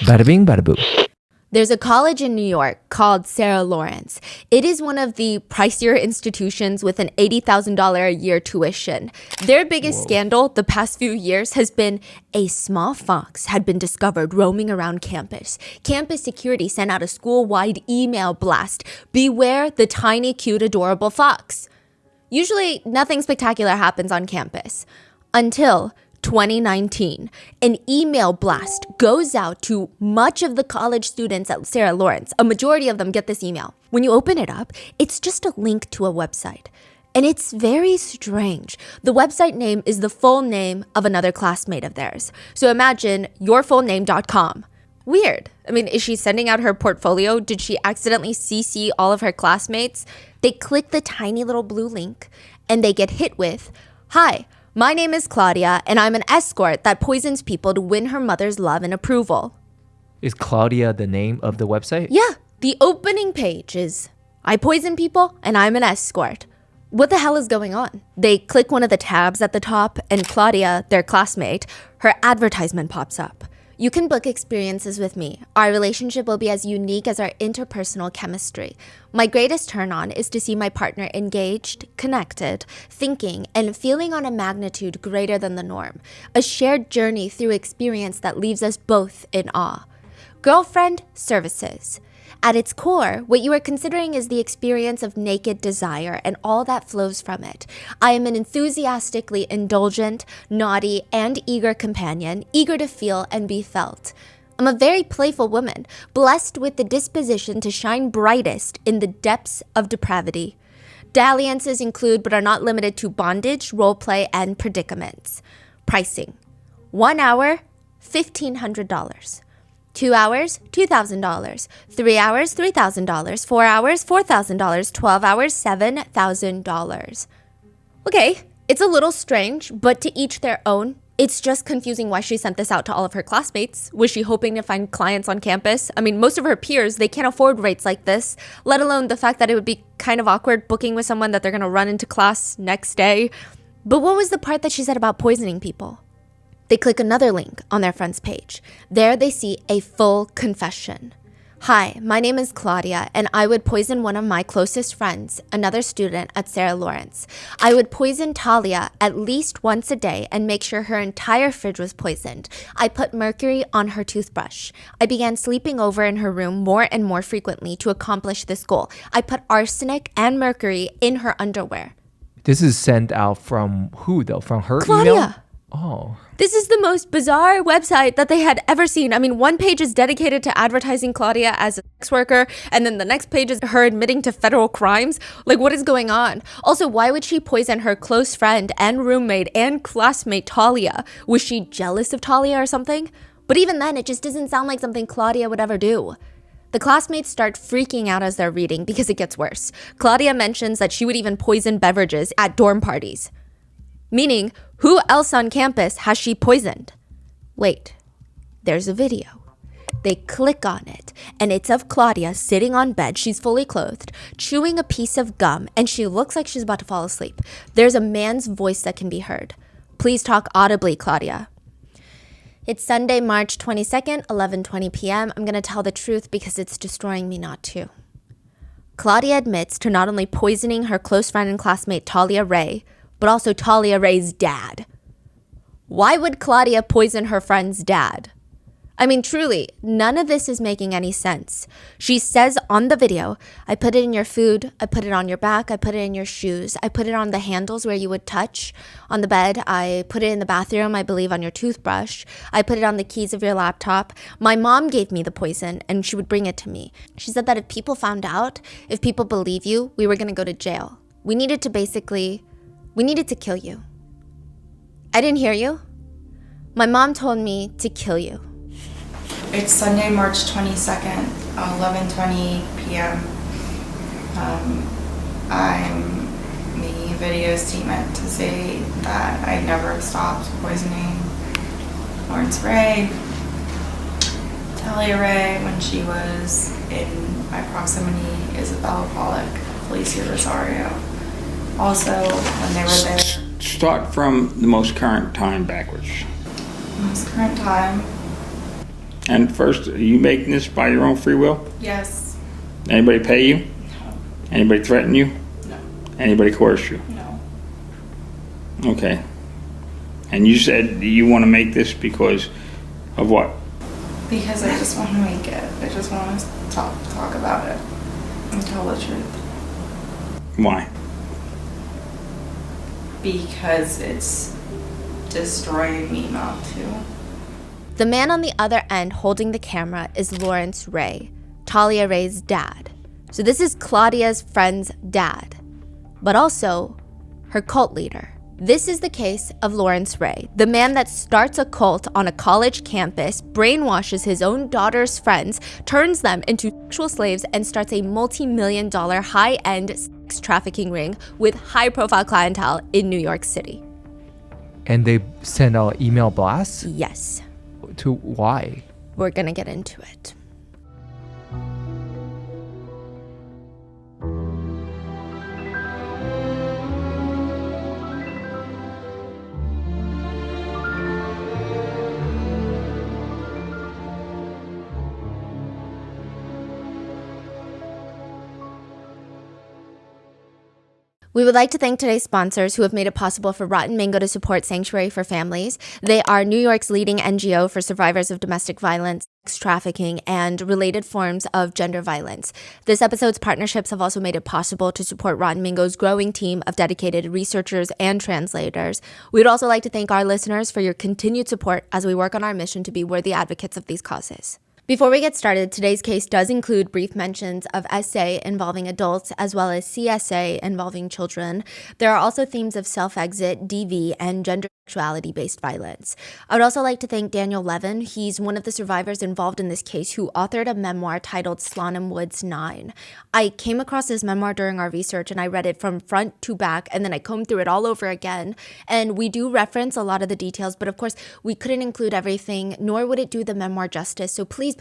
Bada bing, bada boo. There's a college in New York called Sarah Lawrence. It is one of the pricier institutions with an $80,000 a year tuition. Their biggest scandal the past few years has been a small fox had been discovered roaming around campus. Campus security sent out a school-wide email blast. Beware the tiny, cute, adorable fox. Usually, nothing spectacular happens on campus until 2019, an email blast goes out to much of the college students at Sarah Lawrence. A majority of them get this email. When you open it up, it's just a link to a website. And it's very strange. The website name is the full name of another classmate of theirs. So imagine yourfullname.com. Weird. I mean, is she sending out her portfolio? Did she accidentally CC all of her classmates? They click the tiny little blue link and they get hit with, "Hi, my name is Claudia, and I'm an escort that poisons people to win her mother's love and approval." Is Claudia the name of the website? Yeah, the opening page is, "I poison people, and I'm an escort." What the hell is going on? They click one of the tabs at the top, and Claudia, their classmate, her advertisement pops up. "You can book experiences with me. Our relationship will be as unique as our interpersonal chemistry. My greatest turn on is to see my partner engaged, connected, thinking, and feeling on a magnitude greater than the norm. A shared journey through experience that leaves us both in awe. Girlfriend services. At its core, what you are considering is the experience of naked desire and all that flows from it. I am an enthusiastically indulgent, naughty, and eager companion, eager to feel and be felt. I'm a very playful woman, blessed with the disposition to shine brightest in the depths of depravity. Dalliances include but are not limited to bondage, roleplay, and predicaments. Pricing: 1 hour, $1,500. 2 hours, $2,000. 3 hours, $3,000. 4 hours, $4,000. 12 hours, $7,000. Okay, it's a little strange, but to each their own. It's just confusing why she sent this out to all of her classmates. Was she hoping to find clients on campus? I mean, most of her peers, they can't afford rates like this, let alone the fact that it would be kind of awkward booking with someone that they're going to run into class next day. But what was the part that she said about poisoning people? They click another link on their friend's page. There they see a full confession. "Hi, my name is Claudia, and I would poison one of my closest friends, another student at Sarah Lawrence. I would poison Talia at least once a day and make sure her entire fridge was poisoned. I put mercury on her toothbrush. I began sleeping over in her room more and more frequently to accomplish this goal. I put arsenic and mercury in her underwear." This is sent out from who, though? From her Claudia. email? Oh. This is the most bizarre website that they had ever seen. I mean, one page is dedicated to advertising Claudia as a sex worker, and then the next page is her admitting to federal crimes. Like, what is going on? Also, why would she poison her close friend and roommate and classmate Talia? Was she jealous of Talia or something? But even then, it just doesn't sound like something Claudia would ever do. The classmates start freaking out as they're reading because it gets worse. Claudia mentions that she would even poison beverages at dorm parties. Meaning, who else on campus has she poisoned? Wait, there's a video. They click on it, and it's of Claudia sitting on bed. She's fully clothed, chewing a piece of gum, and she looks like she's about to fall asleep. There's a man's voice that can be heard. "Please talk audibly, Claudia." It's Sunday, March 22nd, 11:20 p.m. I'm going to tell the truth because it's destroying me not to. Claudia admits to not only poisoning her close friend and classmate Talia Ray, but also Talia Ray's dad. Why would Claudia poison her friend's dad? I mean, truly, none of this is making any sense. She says on the video, "I put it in your food, I put it on your back, I put it in your shoes, I put it on the handles where you would touch on the bed, I put it in the bathroom, I believe on your toothbrush, I put it on the keys of your laptop. My mom gave me the poison and she would bring it to me. She said that if people found out, if people believe you, we were going to go to jail. We needed to kill you." I didn't hear you. My mom told me to kill you. It's Sunday, March 22nd, 11:20 p.m. I'm making a video statement to say that I never stopped poisoning Lawrence Ray, Talia Ray when she was in my proximity, Isabella Pollock, Felicia Rosario. Also, when they were there. Start from the most current time backwards. Most current time. And first, are you making this by your own free will? Yes. Anybody pay you? No. Anybody threaten you? No. Anybody coerce you? No. Okay. And you said you want to make this because of what? Because I just want to make it. I just want to talk about it and tell the truth. Why? Because it's destroying me not to. The man on the other end holding the camera is Lawrence Ray, Talia Ray's dad. So this is Claudia's friend's dad, but also her cult leader. This is the case of Lawrence Ray, the man that starts a cult on a college campus, brainwashes his own daughter's friends, turns them into sexual slaves, and starts a multi-million-dollar high-end sex trafficking ring with high-profile clientele in New York City. And they send out email blasts? Yes. To why? We're gonna get into it. We would like to thank today's sponsors who have made it possible for Rotten Mango to support Sanctuary for Families. They are New York's leading NGO for survivors of domestic violence, sex trafficking, and related forms of gender violence. This episode's partnerships have also made it possible to support Rotten Mango's growing team of dedicated researchers and translators. We would also like to thank our listeners for your continued support as we work on our mission to be worthy advocates of these causes. Before we get started, today's case does include brief mentions of SA involving adults as well as CSA involving children. There are also themes of self-exit, DV, and gender sexuality-based violence. I would also like to thank Daniel Levin. He's one of the survivors involved in this case who authored a memoir titled Slonim Woods 9. I came across this memoir during our research and I read it from front to back and then I combed through it all over again. And we do reference a lot of the details, but of course we couldn't include everything, nor would it do the memoir justice. So please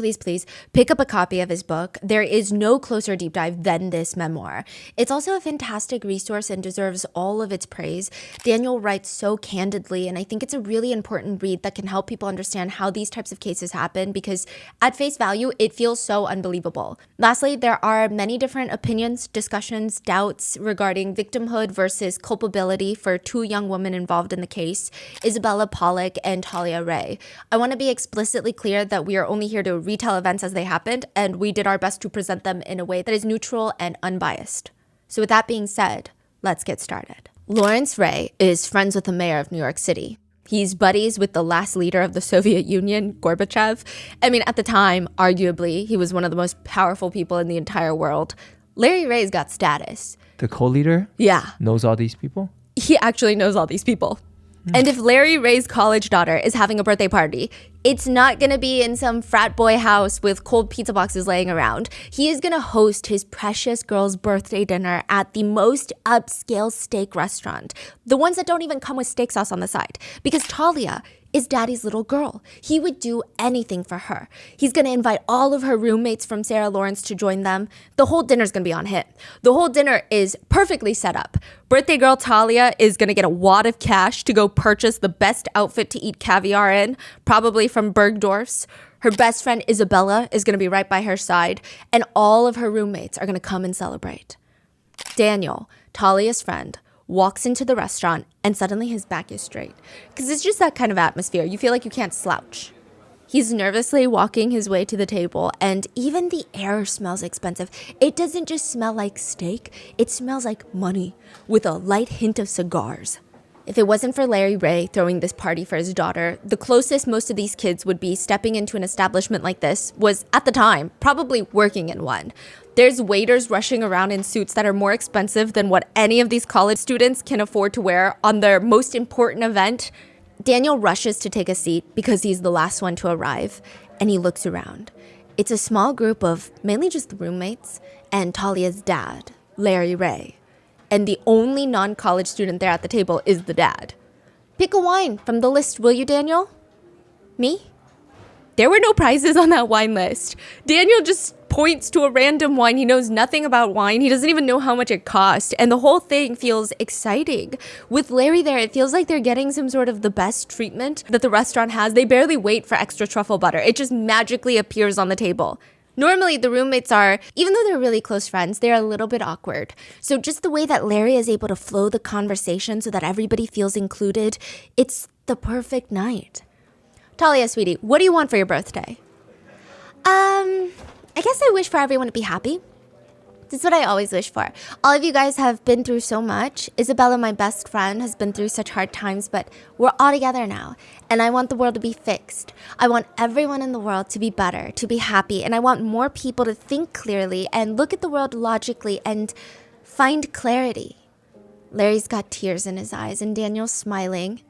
pick up a copy of his book. There is no closer deep dive than this memoir. It's also a fantastic resource and deserves all of its praise. Daniel writes so candidly, and I think it's a really important read that can help people understand how these types of cases happen because at face value, it feels so unbelievable. Lastly, there are many different opinions, discussions, doubts regarding victimhood versus culpability for two young women involved in the case, Isabella Pollock and Talia Ray. I want to be explicitly clear that we are only here to retell events as they happened, and we did our best to present them in a way that is neutral and unbiased. So with that being said, let's get started. Lawrence Ray is friends with the mayor of New York City. He's buddies with the last leader of the Soviet Union, Gorbachev. I mean, at the time, arguably, he was one of the most powerful people in the entire world. Larry Ray's got status. The co-leader? Yeah. Knows all these people? He actually knows all these people. And if Larry Ray's college daughter is having a birthday party, it's not going to be in some frat boy house with cold pizza boxes laying around. He is going to host his precious girl's birthday dinner at the most upscale steak restaurant. The ones that don't even come with steak sauce on the side. Because Talia is daddy's little girl. He would do anything for her. He's going to invite all of her roommates from Sarah Lawrence to join them. The whole dinner's going to be on him. The whole dinner is perfectly set up. Birthday girl Talia is going to get a wad of cash to go purchase the best outfit to eat caviar in, probably from Bergdorf's. Her best friend Isabella is going to be right by her side, and all of her roommates are going to come and celebrate. Daniel, Talia's friend, walks into the restaurant and suddenly his back is straight. Because it's just that kind of atmosphere. You feel like you can't slouch. He's nervously walking his way to the table and even the air smells expensive. It doesn't just smell like steak, it smells like money with a light hint of cigars. If it wasn't for Larry Ray throwing this party for his daughter, the closest most of these kids would be stepping into an establishment like this was, at the time, probably working in one. There's waiters rushing around in suits that are more expensive than what any of these college students can afford to wear on their most important event. Daniel rushes to take a seat because he's the last one to arrive, and he looks around. It's a small group of mainly just the roommates and Talia's dad, Larry Ray. And the only non-college student there at the table is the dad. Pick a wine from the list, will you, Daniel? Me? There were no prizes on that wine list. Daniel just points to a random wine. He knows nothing about wine. He doesn't even know how much it cost. And the whole thing feels exciting. With Larry there, it feels like they're getting some sort of the best treatment that the restaurant has. They barely wait for extra truffle butter. It just magically appears on the table. Normally, the roommates are, even though they're really close friends, they're a little bit awkward. So just the way that Larry is able to flow the conversation so that everybody feels included, it's the perfect night. Talia, sweetie, what do you want for your birthday? I guess I wish for everyone to be happy. This is what I always wish for. All of you guys have been through so much. Isabella, my best friend, has been through such hard times, but we're all together now. And I want the world to be fixed. I want everyone in the world to be better, to be happy. And I want more people to think clearly and look at the world logically and find clarity. Larry's got tears in his eyes and Daniel's smiling.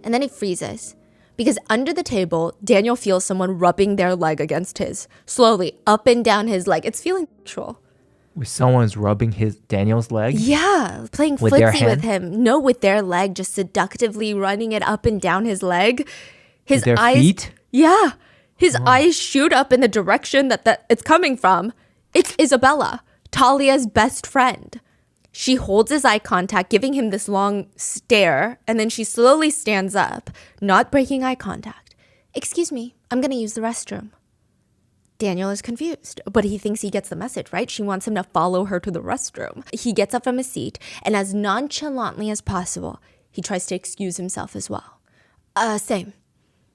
And then he freezes. Because under the table, Daniel feels someone rubbing their leg against his. Slowly, up and down his leg. It's feeling natural. Someone's rubbing Daniel's leg? Yeah, playing With their footsie hand? with him. No, with their leg, just seductively running it up and down his leg. His With their eyes, feet? Yeah, his eyes shoot up in the direction that it's coming from. It's Isabella, Talia's best friend. She holds his eye contact, giving him this long stare, and then she slowly stands up, not breaking eye contact. Excuse me, I'm gonna use the restroom. Daniel is confused, but he thinks he gets the message, right? She wants him to follow her to the restroom. He gets up from his seat, and as nonchalantly as possible, he tries to excuse himself as well. Same.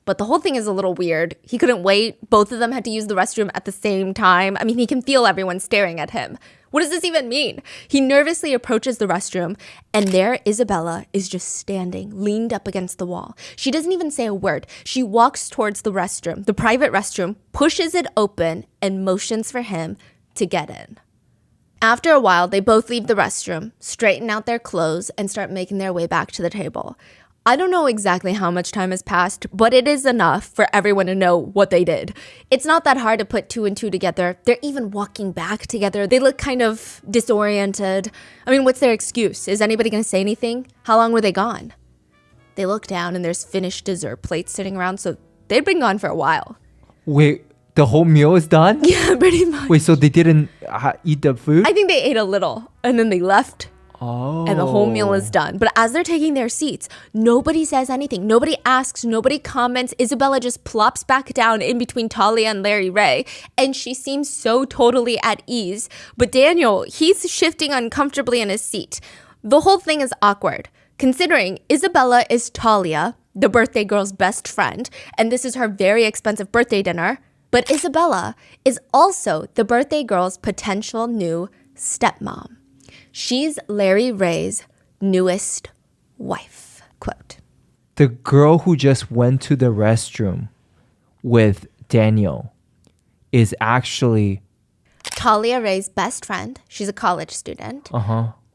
But the whole thing is a little weird. He couldn't wait. Both of them had to use the restroom at the same time. I mean, he can feel everyone staring at him. What does this even mean? He nervously approaches the restroom, and there Isabella is just standing, leaned up against the wall. She doesn't even say a word. She walks towards the restroom, the private restroom, pushes it open, and motions for him to get in. After a while, they both leave the restroom, straighten out their clothes, and start making their way back to the table. I don't know exactly how much time has passed, but it is enough for everyone to know what they did. It's not that hard to put two and two together. They're even walking back together. They look kind of disoriented. I mean, what's their excuse? Is anybody going to say anything? How long were they gone? They look down and there's finished dessert plates sitting around, so they'd been gone for a while. Wait, the whole meal is done? Yeah, pretty much. Wait, so they didn't eat the food? I think they ate a little and then they left. Oh. And the whole meal is done. But as they're taking their seats, nobody says anything. Nobody asks. Nobody comments. Isabella just plops back down in between Talia and Larry Ray. And she seems so totally at ease. But Daniel, he's shifting uncomfortably in his seat. The whole thing is awkward, considering Isabella is Talia, the birthday girl's best friend. And this is her very expensive birthday dinner. But Isabella is also the birthday girl's potential new stepmom. She's Larry Ray's newest wife. Quote. The girl who just went to the restroom with Daniel is actually Talia Ray's best friend. She's a college student.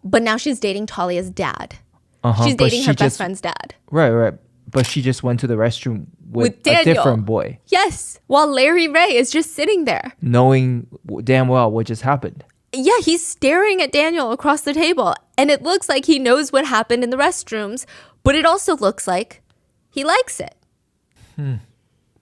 But now she's dating Talia's dad. She's dating her best friend's dad. Right. But she just went to the restroom with a Daniel. different boy. Yes, while Larry Ray is just sitting there. Knowing damn well what just happened. Yeah, he's staring at Daniel across the table. And it looks like he knows what happened in the restrooms. But it also looks like he likes it.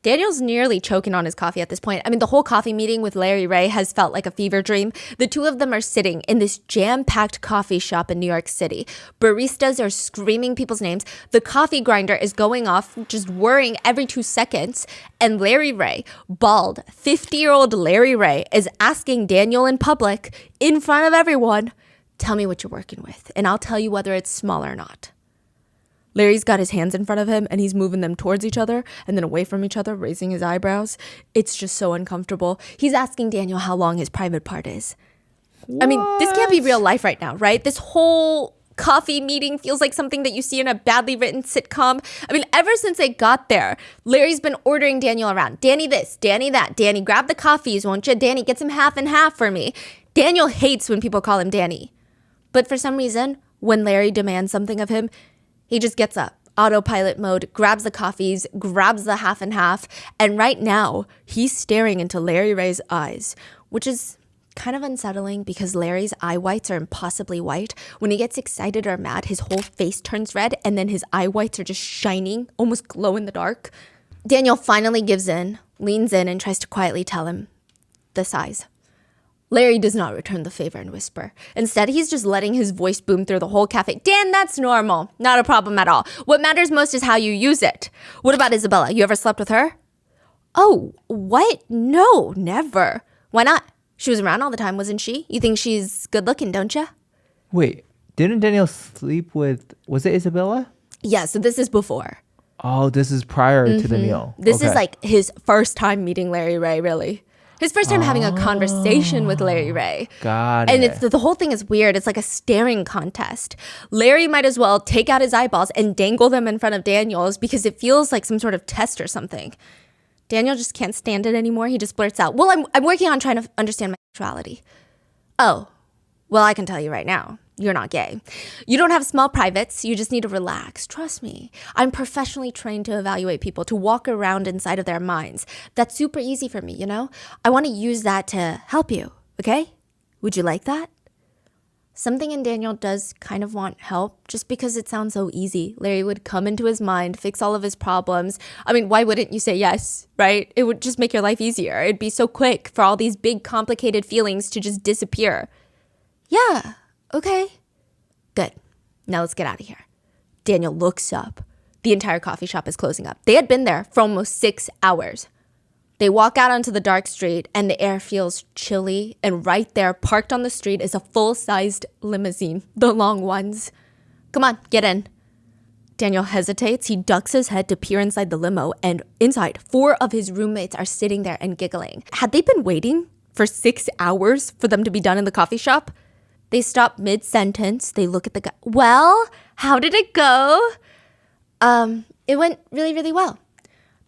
Daniel's nearly choking on his coffee at this point. I mean, the whole coffee meeting with Larry Ray has felt like a fever dream. The two of them are sitting in this jam-packed coffee shop in New York City. Baristas are screaming people's names. The coffee grinder is going off, just whirring every 2 seconds. And Larry Ray, bald, 50-year-old Larry Ray, is asking Daniel in public, in front of everyone, tell me what you're working with, and I'll tell you whether it's small or not. Larry's got his hands in front of him and he's moving them towards each other and then away from each other, raising his eyebrows. It's just so uncomfortable. He's asking Daniel how long his private part is. What? I mean, this can't be real life right now, right? This whole coffee meeting feels like something that you see in a badly written sitcom. I mean, ever since they got there, Larry's been ordering Daniel around. Danny this, Danny that. Danny, grab the coffees, won't you? Danny, get some half and half for me. Daniel hates when people call him Danny. But for some reason, when Larry demands something of him, he just gets up, autopilot mode, grabs the coffees, grabs the half and half, and right now, he's staring into Larry Ray's eyes, which is kind of unsettling because Larry's eye whites are impossibly white. When he gets excited or mad, his whole face turns red, and then his eye whites are just shining, almost glow in the dark. Daniel finally gives in, leans in, and tries to quietly tell him the size. Larry does not return the favor and whisper. Instead, he's just letting his voice boom through the whole cafe. Dan, that's normal. Not a problem at all. What matters most is how you use it. What about Isabella? You ever slept with her? Oh, what? No, never. Why not? She was around all the time, wasn't she? You think she's good looking, don't you? Wait, didn't Daniel sleep with, was it Isabella? Yeah, so this is before. Oh, this is prior to the meal. This is like his first time meeting Larry Ray, really. His first time having a conversation with Larry Ray. Got And it. the whole thing is weird. It's like a staring contest. Larry might as well take out his eyeballs and dangle them in front of Daniel's because it feels like some sort of test or something. Daniel just can't stand it anymore. He just blurts out, well, I'm working on trying to understand my sexuality. Oh, well, I can tell you right now. You're not gay. You don't have small privates. You just need to relax. Trust me. I'm professionally trained to evaluate people, to walk around inside of their minds. That's super easy for me, you know? I want to use that to help you, okay? Would you like that? Something in Daniel does kind of want help just because it sounds so easy. Larry would come into his mind, fix all of his problems. I mean, why wouldn't you say yes, right? It would just make your life easier. It'd be so quick for all these big, complicated feelings to just disappear. Yeah. Okay. Good. Now let's get out of here. Daniel looks up. The entire coffee shop is closing up. They had been there for almost 6 hours. They walk out onto the dark street and the air feels chilly. And right there, parked on the street, is a full-sized limousine. The long ones. Come on, get in. Daniel hesitates. He ducks his head to peer inside the limo. And inside, 4 of his roommates are sitting there and giggling. Had they been waiting for 6 hours for them to be done in the coffee shop? They stop mid-sentence. They look at the guy. Well, how did it go? It went really, really well.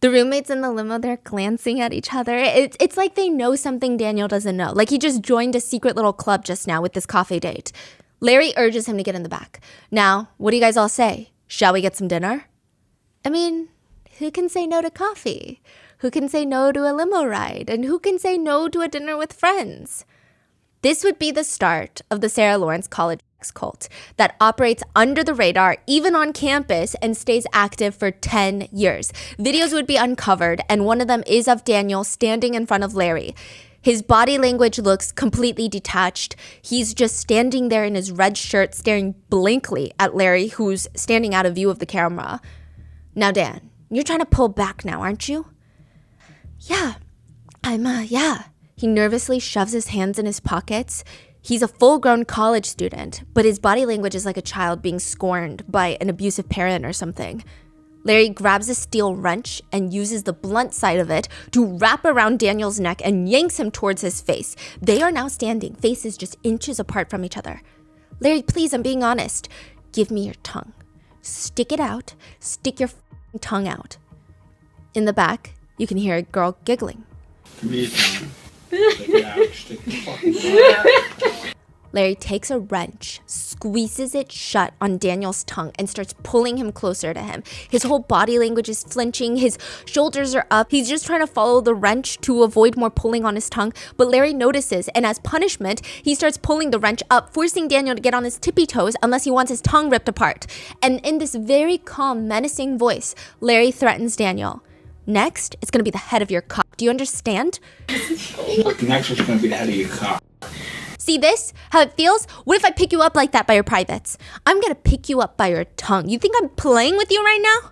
The roommates in the limo, they're glancing at each other. It's like they know something Daniel doesn't know. Like he just joined a secret little club just now with this coffee date. Larry urges him to get in the back. Now, what do you guys all say? Shall we get some dinner? I mean, who can say no to coffee? Who can say no to a limo ride? And who can say no to a dinner with friends? This would be the start of the Sarah Lawrence College sex cult that operates under the radar, even on campus, and stays active for 10 years. Videos would be uncovered, and one of them is of Daniel standing in front of Larry. His body language looks completely detached. He's just standing there in his red shirt, staring blankly at Larry, who's standing out of view of the camera. Now, Dan, you're trying to pull back now, aren't you? Yeah, yeah. He nervously shoves his hands in his pockets. He's a full-grown college student, but his body language is like a child being scorned by an abusive parent or something. Larry grabs a steel wrench and uses the blunt side of it to wrap around Daniel's neck and yanks him towards his face. They are now standing, faces just inches apart from each other. Larry, please, I'm being honest. Give me your tongue. Stick it out. Stick your tongue out. In the back, you can hear a girl giggling. Give me your tongue. Stick it out. Stick the fucking tongue out. Larry takes a wrench, squeezes it shut on Daniel's tongue, and starts pulling him closer to him. His whole body language is flinching. His shoulders are up. He's just trying to follow the wrench to avoid more pulling on his tongue. But Larry notices, and as punishment, he starts pulling the wrench up, forcing Daniel to get on his tippy toes unless he wants his tongue ripped apart. And in this very calm, menacing voice, Larry threatens Daniel. Next, it's going to be the head of your cock. Do you understand? Next, it's going to be the head of your cock. See this? How it feels? What if I pick you up like that by your privates? I'm gonna pick you up by your tongue. You think I'm playing with you right now?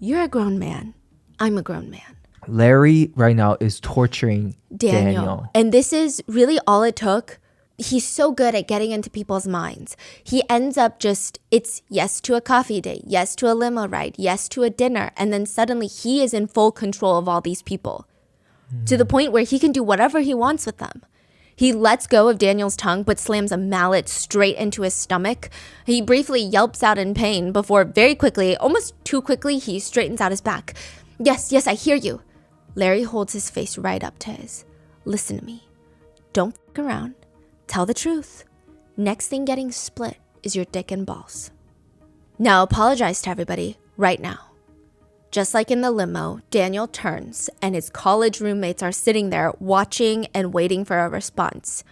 You're a grown man. I'm a grown man. Larry right now is torturing Daniel. And this is really all it took. He's so good at getting into people's minds. He ends up it's yes to a coffee date, yes to a limo ride, yes to a dinner. And then suddenly he is in full control of all these people to the point where he can do whatever he wants with them. He lets go of Daniel's tongue, but slams a mallet straight into his stomach. He briefly yelps out in pain before very quickly, almost too quickly, he straightens out his back. Yes, I hear you. Larry holds his face right up to his. Listen to me. Don't fuck around. Tell the truth. Next thing getting split is your dick and balls. Now apologize to everybody right now. Just like in the limo, Daniel turns and his college roommates are sitting there watching and waiting for a response.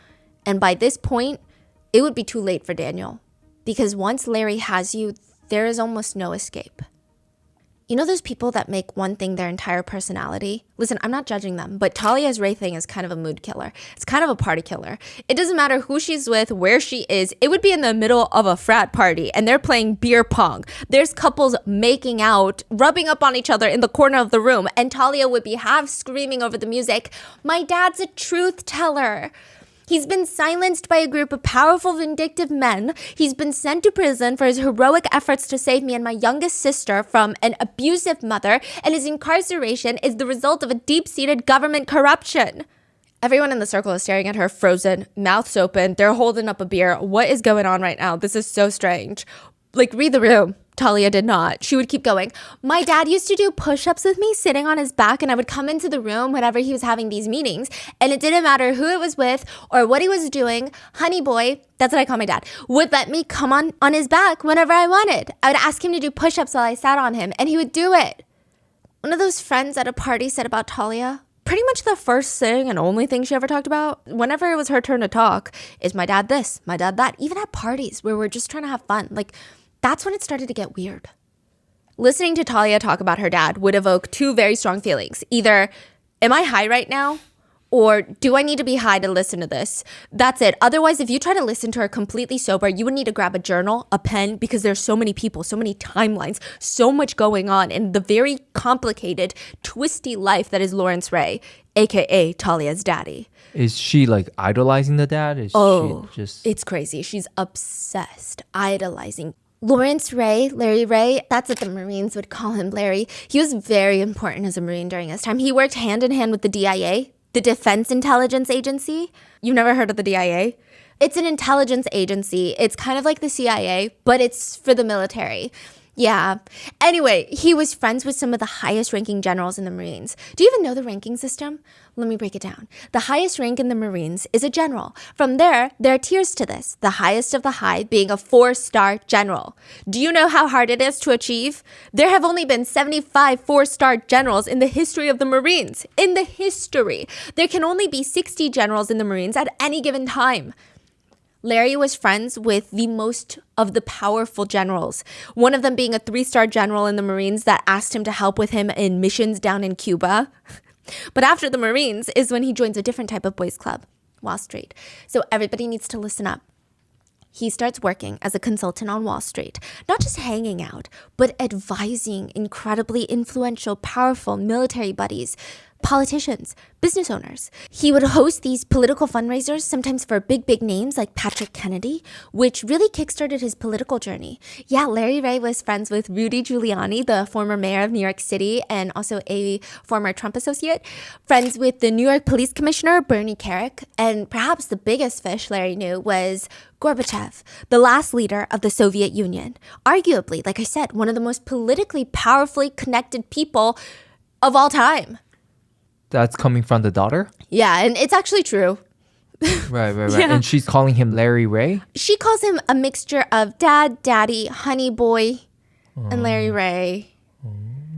And by this point, it would be too late for Daniel because once Larry has you, there is almost no escape. You know those people that make one thing their entire personality? Listen, I'm not judging them, but Talia's Ray thing is kind of a mood killer. It's kind of a party killer. It doesn't matter who she's with, where she is. It would be in the middle of a frat party and they're playing beer pong. There's couples making out, rubbing up on each other in the corner of the room, and Talia would be half screaming over the music, "My dad's a truth teller. He's been silenced by a group of powerful, vindictive men. He's been sent to prison for his heroic efforts to save me and my youngest sister from an abusive mother, and his incarceration is the result of a deep-seated government corruption." Everyone in the circle is staring at her, frozen, mouths open. They're holding up a beer. What is going on right now? This is so strange. Like, read the room. Talia did not. She would keep going. "My dad used to do push-ups with me sitting on his back, and I would come into the room whenever he was having these meetings, and it didn't matter who it was with or what he was doing. Honey boy," that's what I call my dad, "would let me come on his back whenever I wanted. I would ask him to do push-ups while I sat on him, and he would do it." One of those friends at a party said about Talia, pretty much the first thing and only thing she ever talked about, whenever it was her turn to talk, is "my dad this, my dad that," even at parties where we're just trying to have fun. Like, that's when it started to get weird. Listening to Talia talk about her dad would evoke two very strong feelings. Either, am I high right now? Or do I need to be high to listen to this? That's it. Otherwise, if you try to listen to her completely sober, you would need to grab a journal, a pen, because there's so many people, so many timelines, so much going on in the very complicated, twisty life that is Lawrence Ray, aka Talia's daddy. Is she like idolizing the dad? Is she just... It's crazy. She's obsessed, idolizing. Lawrence Ray, Larry Ray, that's what the Marines would call him, Larry. He was very important as a Marine during his time. He worked hand in hand with the DIA, the Defense Intelligence Agency. You've never heard of the DIA? It's an intelligence agency. It's kind of like the CIA, but it's for the military. Yeah. Anyway, he was friends with some of the highest ranking generals in the Marines. Do you even know the ranking system? Let me break it down. The highest rank in the Marines is a general. From there are tiers to this, the highest of the high being a 4-star general. Do you know how hard it is to achieve? There have only been 75 4-star generals in the history of the Marines. In the history. There can only be 60 generals in the Marines at any given time. Larry was friends with the most of the powerful generals, one of them being a 3-star general in the Marines that asked him to help with him in missions down in Cuba. But after the Marines is when he joins a different type of boys club, Wall Street. So everybody needs to listen up. He starts working as a consultant on Wall Street, not just hanging out, but advising incredibly influential, powerful military buddies, politicians, business owners. He would host these political fundraisers, sometimes for big names like Patrick Kennedy, which really kickstarted his political journey. Yeah, Larry Ray was friends with Rudy Giuliani, the former mayor of New York City and also a former Trump associate, friends with the New York Police Commissioner, Bernie Kerik, and perhaps the biggest fish Larry knew was Gorbachev, the last leader of the Soviet Union. Arguably, like I said, one of the most politically powerfully connected people of all time. That's coming from the daughter? Yeah, and it's actually true. Right. Yeah. And she's calling him Larry Ray? She calls him a mixture of dad, daddy, honey boy, and Larry Ray.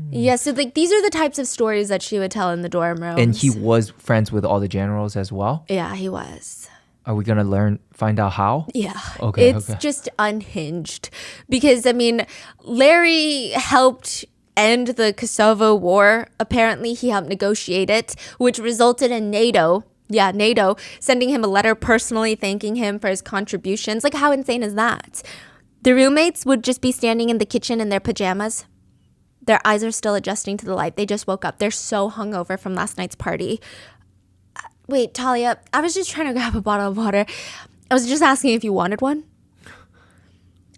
Yeah, so like these are the types of stories that she would tell in the dorm rooms. And he was friends with all the generals as well? Yeah, he was. Are we going to find out how? Yeah. Okay. It's just unhinged. Because, I mean, Larry helped end the Kosovo War. Apparently, he helped negotiate it, which resulted in NATO sending him a letter personally thanking him for his contributions. Like, how insane is that? The roommates would just be standing in the kitchen in their pajamas. Their eyes are still adjusting to the light. They just woke up. They're so hungover from last night's party. Wait, Talia, I was just trying to grab a bottle of water. I was just asking if you wanted one.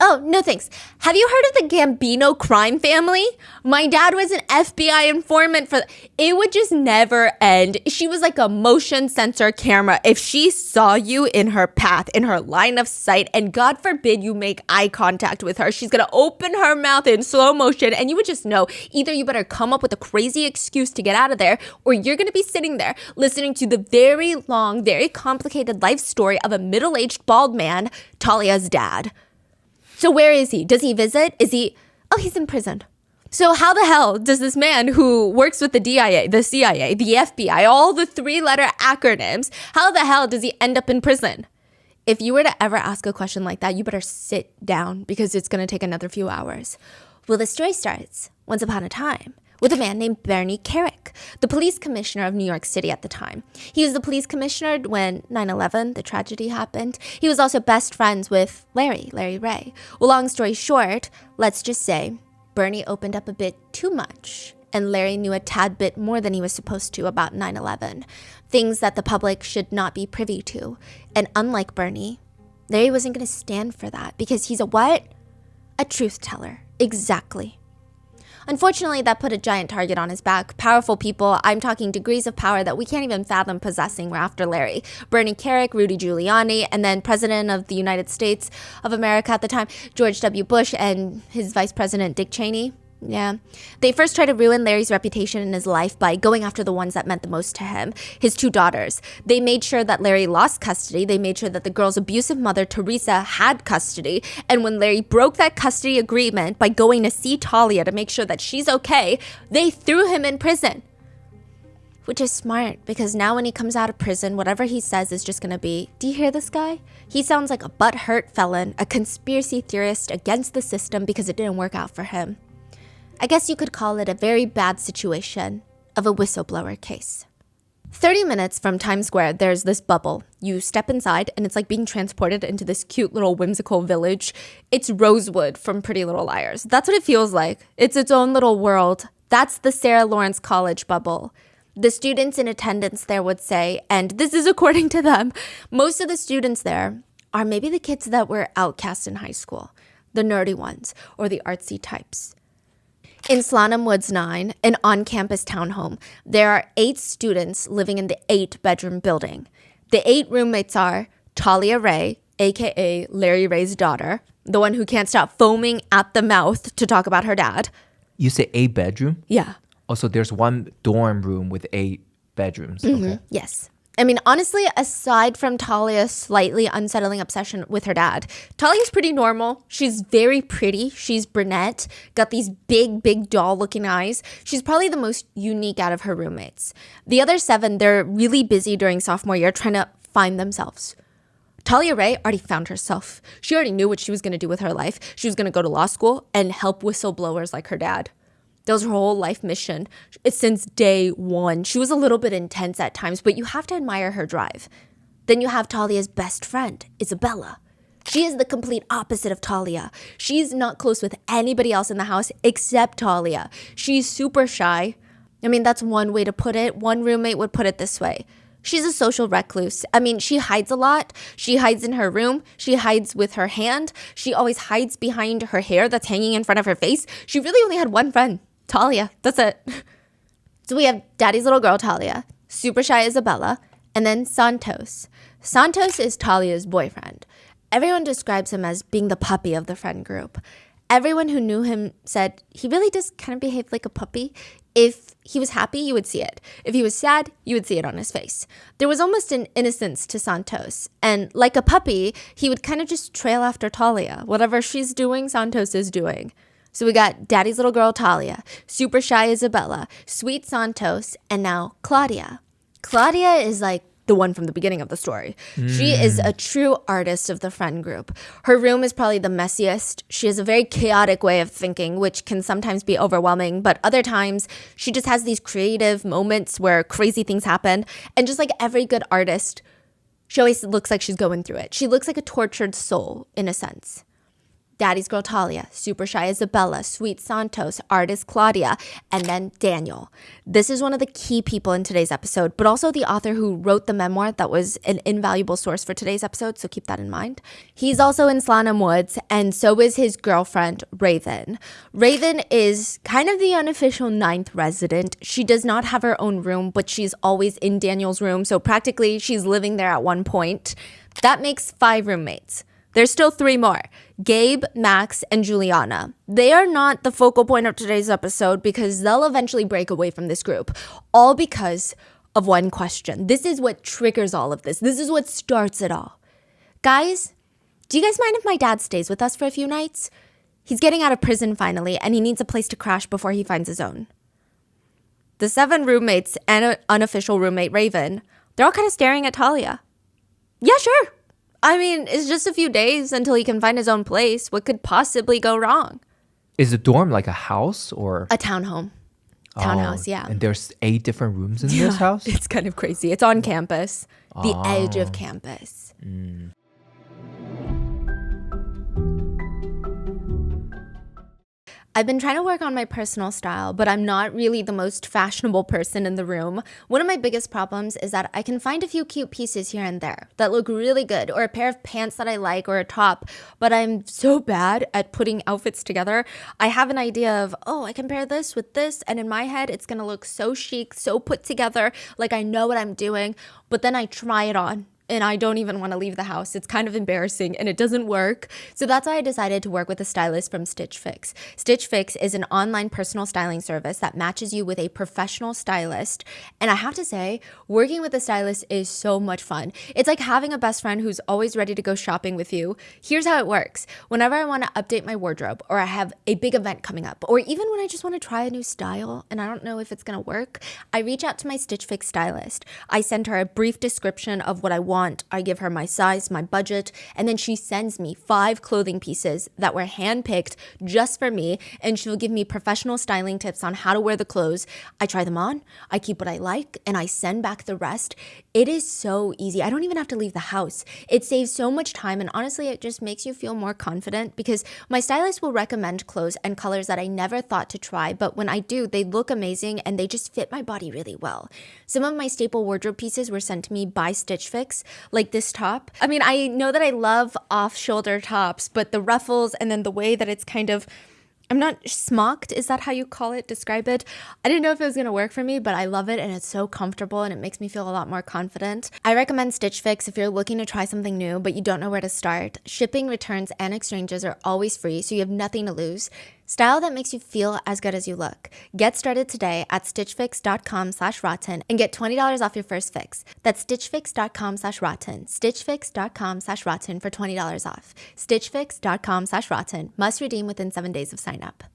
Oh, no thanks. Have you heard of the Gambino crime family? My dad was an FBI informant for... It would just never end. She was like a motion sensor camera. If she saw you in her path, in her line of sight, and God forbid you make eye contact with her, she's going to open her mouth in slow motion, and you would just know either you better come up with a crazy excuse to get out of there, or you're going to be sitting there listening to the very long, very complicated life story of a middle-aged bald man, Talia's dad. So where is he? Does he visit? Oh, he's in prison. So how the hell does this man who works with the DIA, the CIA, the FBI, all the 3-letter acronyms, how the hell does he end up in prison? If you were to ever ask a question like that, you better sit down because it's going to take another few hours. Well, the story starts once upon a time, with a man named Bernie Kerik, the police commissioner of New York City at the time. He was the police commissioner when 9/11, the tragedy, happened. He was also best friends with Larry Ray. Well, long story short, let's just say Bernie opened up a bit too much, and Larry knew a tad bit more than he was supposed to about 9/11, things that the public should not be privy to. And unlike Bernie, Larry wasn't going to stand for that because he's a what? A truth teller. Exactly. Unfortunately, that put a giant target on his back. Powerful people, I'm talking degrees of power that we can't even fathom possessing, were after Larry. Bernie Kerik, Rudy Giuliani, and then President of the United States of America at the time, George W. Bush, and his Vice President, Dick Cheney. Yeah. They first tried to ruin Larry's reputation in his life by going after the ones that meant the most to him, his 2 daughters. They made sure that Larry lost custody. They made sure that the girl's abusive mother, Teresa, had custody. And when Larry broke that custody agreement by going to see Talia to make sure that she's okay, they threw him in prison. Which is smart, because now when he comes out of prison, whatever he says is just going to be, do you hear this guy? He sounds like a butthurt felon, a conspiracy theorist against the system because it didn't work out for him. I guess you could call it a very bad situation of a whistleblower case. 30 minutes from Times Square, there's this bubble. You step inside, and it's like being transported into this cute little whimsical village. It's Rosewood from Pretty Little Liars. That's what it feels like. It's its own little world. That's the Sarah Lawrence College bubble. The students in attendance there would say, and this is according to them, most of the students there are maybe the kids that were outcast in high school, the nerdy ones, or the artsy types. In Slonim Woods 9, an on-campus townhome, there are 8 students living in the 8-bedroom building. The 8 roommates are Talia Ray, aka Larry Ray's daughter, the one who can't stop foaming at the mouth to talk about her dad. You say 8 bedroom? Yeah. Also, there's one dorm room with 8 bedrooms. Okay. Yes. I mean, honestly, aside from Talia's slightly unsettling obsession with her dad, Talia's pretty normal. She's very pretty. She's brunette, got these big doll-looking eyes. She's probably the most unique out of her roommates. The other 7, they're really busy during sophomore year trying to find themselves. Talia Ray already found herself. She already knew what she was going to do with her life. She was going to go to law school and help whistleblowers like her dad. That was her whole life mission. It's since day one. She was a little bit intense at times, but you have to admire her drive. Then you have Talia's best friend, Isabella. She is the complete opposite of Talia. She's not close with anybody else in the house except Talia. She's super shy. I mean, that's one way to put it. One roommate would put it this way. She's a social recluse. I mean, she hides a lot. She hides in her room. She hides with her hand. She always hides behind her hair that's hanging in front of her face. She really only had one friend. Talia. That's it. So we have daddy's little girl, Talia, super shy Isabella, and then Santos. Santos is Talia's boyfriend. Everyone describes him as being the puppy of the friend group. Everyone who knew him said he really just kind of behaved like a puppy. If he was happy, you would see it. If he was sad, you would see it on his face. There was almost an innocence to Santos. And like a puppy, he would kind of just trail after Talia. Whatever she's doing, Santos is doing. So we got daddy's little girl, Talia, super shy Isabella, sweet Santos, and now Claudia. Claudia is like the one from the beginning of the story. She is a true artist of the friend group. Her room is probably the messiest. She has a very chaotic way of thinking, which can sometimes be overwhelming, but other times she just has these creative moments where crazy things happen. And just like every good artist, she always looks like she's going through it. She looks like a tortured soul, in a sense. Daddy's girl Talia, super shy Isabella, sweet Santos, artist Claudia, and then Daniel. This is one of the key people in today's episode, but also the author who wrote the memoir that was an invaluable source for today's episode, so keep that in mind. He's also in Slonim Woods, and so is his girlfriend, Raven. Raven is kind of the unofficial 9th resident. She does not have her own room, but she's always in Daniel's room, so practically she's living there at one point. That makes 5 roommates. There's still 3 more, Gabe, Max, and Juliana. They are not the focal point of today's episode because they'll eventually break away from this group, all because of one question. This is what triggers all of this. This is what starts it all. Guys, do you guys mind if my dad stays with us for a few nights? He's getting out of prison finally, and he needs a place to crash before he finds his own. The 7 roommates and an unofficial roommate, Raven, they're all kind of staring at Talia. Yeah, sure. I mean, it's just a few days until he can find his own place. What could possibly go wrong? Is a dorm like a house or A townhome. Townhouse, yeah. And there's 8 different rooms in this house? It's kind of crazy. It's on campus, the edge of campus. I've been trying to work on my personal style, but I'm not really the most fashionable person in the room. One of my biggest problems is that I can find a few cute pieces here and there that look really good, or a pair of pants that I like, or a top, but I'm so bad at putting outfits together. I have an idea of, oh, I can pair this with this, and in my head, it's gonna look so chic, so put together, like I know what I'm doing, but then I try it on. And I don't even want to leave the house. It's kind of embarrassing and it doesn't work. So that's why I decided to work with a stylist from Stitch Fix. Stitch Fix is an online personal styling service that matches you with a professional stylist. And I have to say, working with a stylist is so much fun. It's like having a best friend who's always ready to go shopping with you. Here's how it works. Whenever I want to update my wardrobe, or I have a big event coming up, or even when I just want to try a new style and I don't know if it's going to work, I reach out to my Stitch Fix stylist. I send her a brief description of what I want. I give her my size, my budget, and then she sends me 5 clothing pieces that were handpicked just for me, and she'll give me professional styling tips on how to wear the clothes. I try them on, I keep what I like, and I send back the rest. It is so easy. I don't even have to leave the house. It saves so much time, and honestly, it just makes you feel more confident because my stylist will recommend clothes and colors that I never thought to try, but when I do, they look amazing and they just fit my body really well. Some of my staple wardrobe pieces were sent to me by Stitch Fix, like this top. I mean, I know that I love off-shoulder tops, but the ruffles and then the way that it's kind of, I'm not smocked, is that how you call it, describe it? I didn't know if it was gonna work for me, but I love it and it's so comfortable and it makes me feel a lot more confident. I recommend Stitch Fix if you're looking to try something new, but you don't know where to start. Shipping, returns, and exchanges are always free, so you have nothing to lose. Style that makes you feel as good as you look. Get started today at stitchfix.com/rotten and get $20 off your first fix. That's stitchfix.com/rotten. Stitchfix.com/rotten for $20 off. Stitchfix.com/rotten. Must redeem within 7 days of sign up.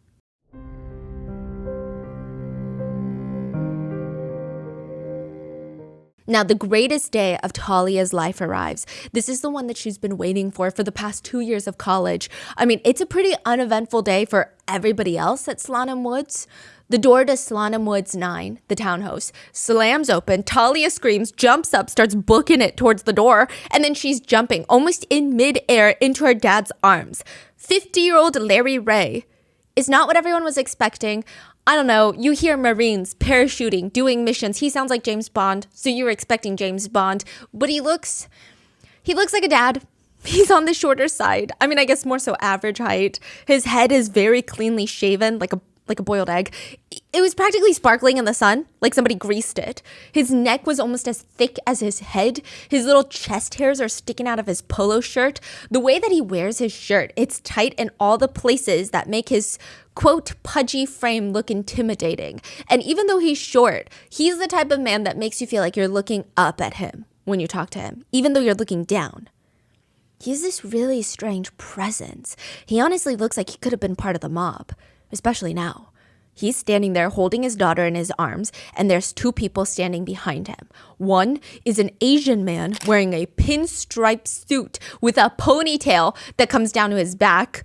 Now, the greatest day of Talia's life arrives. This is the one that she's been waiting for the past 2 years of college. I mean, it's a pretty uneventful day for everybody else at Slonim Woods. The door to Slonim Woods 9, the townhouse, slams open. Talia screams, jumps up, starts booking it towards the door, and then she's jumping almost in midair into her dad's arms. 50-year-old Larry Ray is not what everyone was expecting. I don't know, you hear Marines parachuting, doing missions. He sounds like James Bond, so you're expecting James Bond. But he looks like a dad. He's on the shorter side. I mean, I guess more so average height. His head is very cleanly shaven, like a boiled egg. It was practically sparkling in the sun, like somebody greased it. His neck was almost as thick as his head. His little chest hairs are sticking out of his polo shirt. The way that he wears his shirt, it's tight in all the places that make his quote, pudgy frame look intimidating. And even though he's short, he's the type of man that makes you feel like you're looking up at him when you talk to him, even though you're looking down. He has this really strange presence. He honestly looks like he could have been part of the mob, especially now. He's standing there holding his daughter in his arms, and there's 2 people standing behind him. One is an Asian man wearing a pinstripe suit with a ponytail that comes down to his back.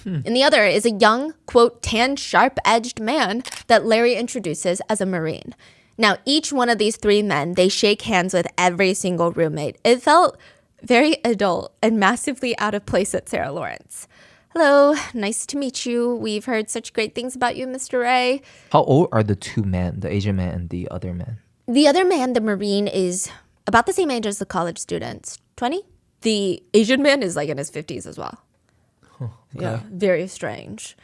And the other is a young, quote, tan, sharp-edged man that Larry introduces as a Marine. Now, each one of these 3 men, they shake hands with every single roommate. It felt very adult and massively out of place at Sarah Lawrence. Hello, nice to meet you. We've heard such great things about you, Mr. Ray. How old are the 2 men, the Asian man and the other man? The other man, the Marine, is about the same age as the college students, 20. The Asian man is like in his 50s as well. Okay. Yeah, very strange.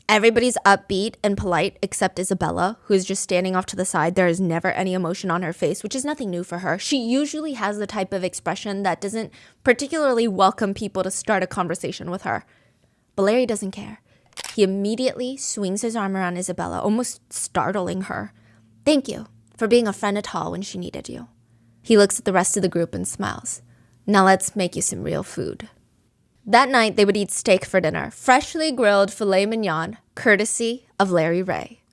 Everybody's upbeat and polite except Isabella, who is just standing off to the side. There is never any emotion on her face, which is nothing new for her. She usually has the type of expression that doesn't particularly welcome people to start a conversation with her. But Larry doesn't care. He immediately swings his arm around Isabella, almost startling her. Thank you for being a friend at all when she needed you. He looks at the rest of the group and smiles. Now let's make you some real food. That night, they would eat steak for dinner, freshly grilled filet mignon, courtesy of Larry Ray.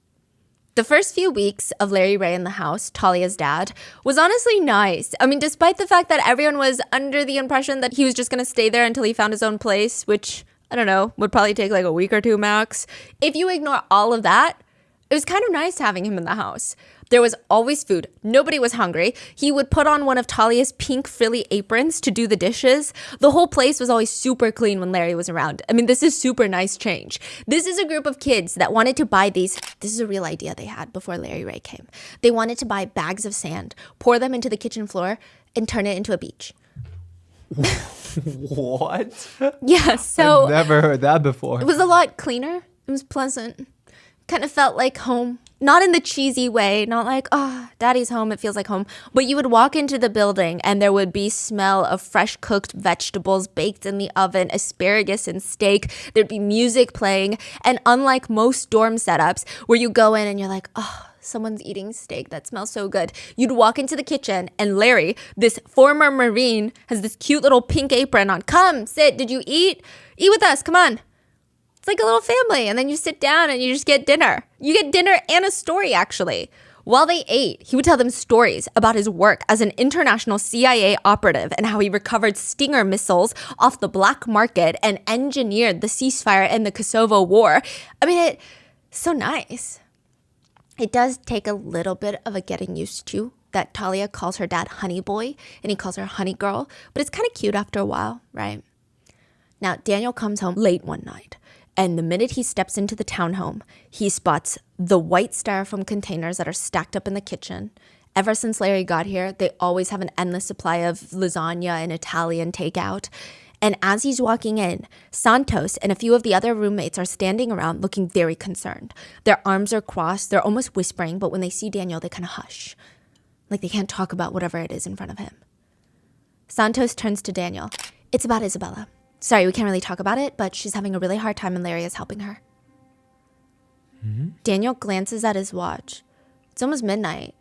The first few weeks of Larry Ray in the house, Talia's dad, was honestly nice. I mean, despite the fact that everyone was under the impression that he was just going to stay there until he found his own place, which I don't know, would probably take like a week or two max. If you ignore all of that, it was kind of nice having him in the house. There was always food. Nobody was hungry. He would put on one of Talia's pink frilly aprons to do the dishes. The whole place was always super clean when Larry was around. I mean, this is super nice change. This is a group of kids that wanted to buy these. This is a real idea they had before Larry Ray came. They wanted to buy bags of sand, pour them into the kitchen floor, and turn it into a beach. What? Yeah, so I've never heard that before. it was a lot cleaner. It was pleasant. Kind of felt like home. Not in the cheesy way, not like, oh, daddy's home, it feels like home. But you would walk into the building and there would be smell of fresh cooked vegetables baked in the oven, asparagus and steak. There'd be music playing. And unlike most dorm setups where you go in and you're like, oh, someone's eating steak, that smells so good. You'd walk into the kitchen and Larry, this former Marine, has this cute little pink apron on. Come, sit, did you eat? Eat with us, come on. It's like a little family. And then you sit down and you just get dinner. You get dinner and a story, actually. While they ate, he would tell them stories about his work as an international CIA operative and how he recovered Stinger missiles off the black market and engineered the ceasefire in the Kosovo War. I mean, it's so nice. It does take a little bit of a getting used to that Talia calls her dad honey boy and he calls her honey girl. But it's kind of cute after a while, right? Now, Daniel comes home late one night. And the minute he steps into the townhome, he spots the white styrofoam containers that are stacked up in the kitchen. Ever since Larry got here, they always have an endless supply of lasagna and Italian takeout. And as he's walking in, Santos and a few of the other roommates are standing around looking very concerned. Their arms are crossed, they're almost whispering, but when they see Daniel, they kind of hush. Like they can't talk about whatever it is in front of him. Santos turns to Daniel. It's about Isabella. Sorry, we can't really talk about it, but she's having a really hard time and Larry is helping her. Mm-hmm. Daniel glances at his watch. It's almost midnight.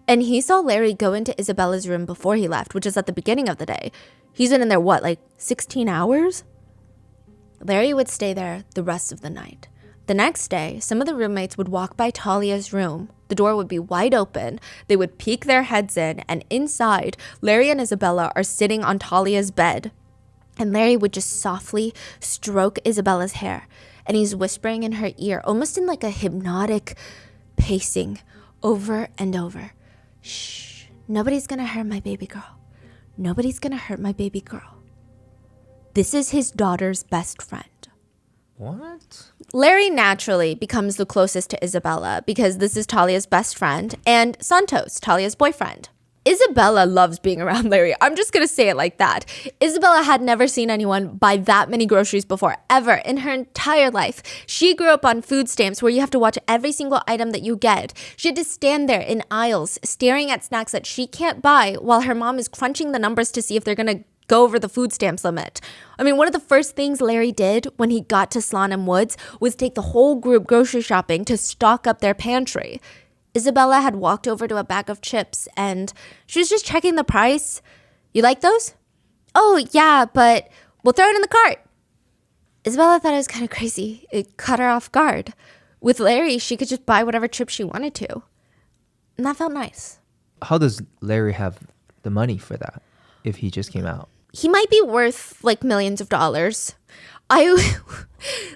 And he saw Larry go into Isabella's room before he left, which is at the beginning of the day. He's been in there, what, like 16 hours? Larry would stay there the rest of the night. The next day, some of the roommates would walk by Talia's room. The door would be wide open. They would peek their heads in, and inside, Larry and Isabella are sitting on Talia's bed. And Larry would just softly stroke Isabella's hair. And he's whispering in her ear, almost in like a hypnotic pacing, over and over. Shh, nobody's gonna hurt my baby girl. Nobody's gonna hurt my baby girl. This is his daughter's best friend. What? Larry naturally becomes the closest to Isabella because this is Talia's best friend and Santos, Talia's boyfriend. Isabella loves being around Larry. I'm just going to say it like that. Isabella had never seen anyone buy that many groceries before, ever, in her entire life. She grew up on food stamps where you have to watch every single item that you get. She had to stand there in aisles staring at snacks that she can't buy while her mom is crunching the numbers to see if they're going to go over the food stamps limit. I mean, one of the first things Larry did when he got to Slonim Woods was take the whole group grocery shopping to stock up their pantry. Isabella had walked over to a bag of chips and she was just checking the price. You like those? Oh, yeah, but we'll throw it in the cart. Isabella thought it was kind of crazy. It caught her off guard. With Larry, she could just buy whatever chips she wanted to. And that felt nice. How does Larry have the money for that if he just came out? He might be worth like millions of dollars.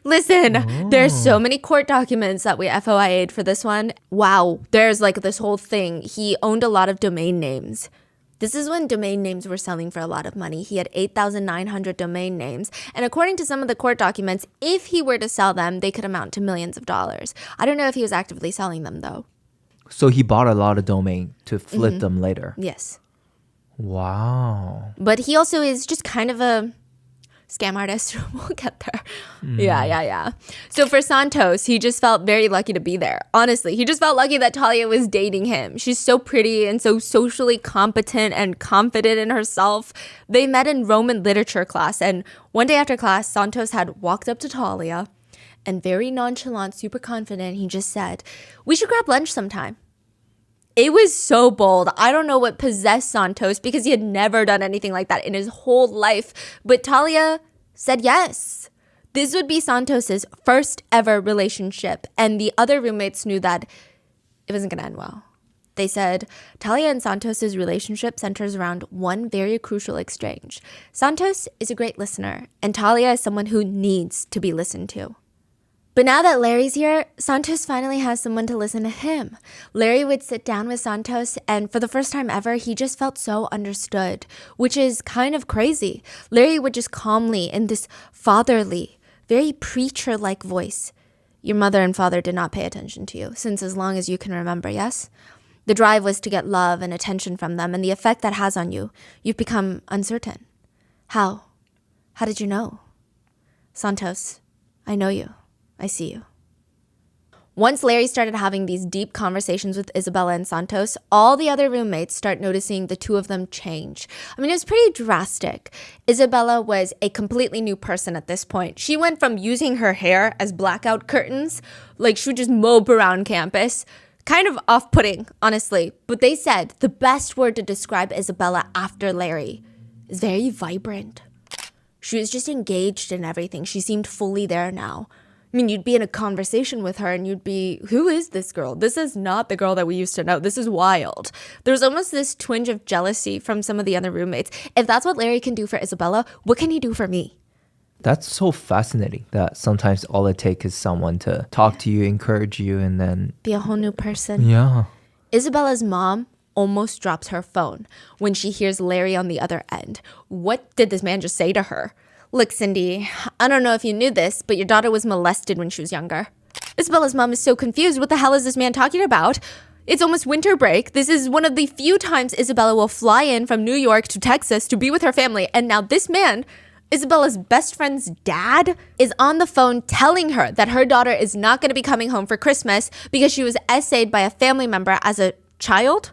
Listen, there's so many court documents that we FOIA'd for this one. Wow, there's like this whole thing. He owned a lot of domain names. This is when domain names were selling for a lot of money. He had 8,900 domain names. And according to some of the court documents, if he were to sell them, they could amount to millions of dollars. I don't know if he was actively selling them though. So he bought a lot of domain to flip them later. Yes. Wow. But he also is just kind of a scam artist. We'll get there. Yeah. So for Santos, he just felt very lucky to be there. Honestly, he just felt lucky that Talia was dating him. She's so pretty and so socially competent and confident in herself. They met in Roman literature class, and one day after class, Santos had walked up to Talia and very nonchalant, super confident, he just said, "We should grab lunch sometime." It was so bold. I don't know what possessed Santos because he had never done anything like that in his whole life. But Talia said yes. This would be Santos's first ever relationship. And the other roommates knew that it wasn't going to end well. They said, Talia and Santos' relationship centers around one very crucial exchange. Santos is a great listener, and Talia is someone who needs to be listened to. But now that Larry's here, Santos finally has someone to listen to him. Larry would sit down with Santos, and for the first time ever, he just felt so understood, which is kind of crazy. Larry would just calmly, in this fatherly, very preacher-like voice, "Your mother and father did not pay attention to you, since as long as you can remember, yes? The drive was to get love and attention from them, and the effect that has on you, you've become uncertain. How? How did you know? Santos, I know you. I see you." Once Larry started having these deep conversations with Isabella and Santos, all the other roommates start noticing the two of them change. I mean, it was pretty drastic. Isabella was a completely new person at this point. She went from using her hair as blackout curtains, like she would just mope around campus. Kind of off-putting, honestly. But they said the best word to describe Isabella after Larry is very vibrant. She was just engaged in everything. She seemed fully there now. I mean, you'd be in a conversation with her and you'd be, who is this girl? This is not the girl that we used to know. This is wild. There's almost this twinge of jealousy from some of the other roommates. If that's what Larry can do for Isabella, what can he do for me? That's so fascinating that sometimes all it takes is someone to talk to you, encourage you, and then be a whole new person. Yeah. Isabella's mom almost drops her phone when she hears Larry on the other end. What did this man just say to her? Look, Cindy, I don't know if you knew this, but your daughter was molested when she was younger. Isabella's mom is so confused. What the hell is this man talking about? It's almost winter break. This is one of the few times Isabella will fly in from New York to Texas to be with her family. And now this man, Isabella's best friend's dad, is on the phone telling her that her daughter is not going to be coming home for Christmas because she was essayed by a family member as a child.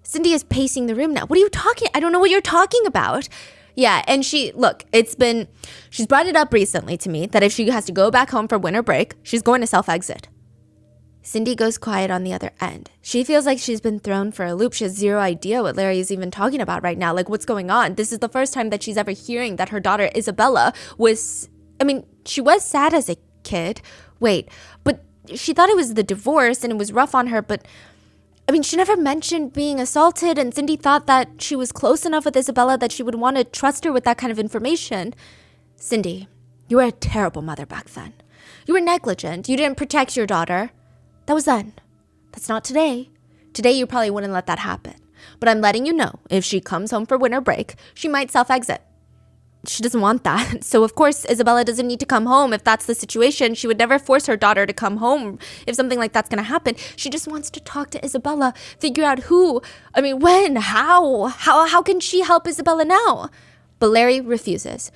Cindy is pacing the room now. What are you talking? I don't know what you're talking about. Yeah, and she's brought it up recently to me that if she has to go back home for winter break, she's going to self-exit. Cindy goes quiet on the other end. She feels like she's been thrown for a loop. She has zero idea what Larry is even talking about right now. Like, what's going on? This is the first time that she's ever hearing that her daughter Isabella she was sad as a kid. Wait, but she thought it was the divorce and it was rough on her, but she never mentioned being assaulted, and Cindy thought that she was close enough with Isabella that she would want to trust her with that kind of information. Cindy, you were a terrible mother back then. You were negligent. You didn't protect your daughter. That was then. That's not today. Today, you probably wouldn't let that happen. But I'm letting you know, if she comes home for winter break, she might self-exit. She doesn't want that. So, of course, Isabella doesn't need to come home if that's the situation. She would never force her daughter to come home if something like that's going to happen. She just wants to talk to Isabella, figure out when, how can she help Isabella now? But Larry refuses.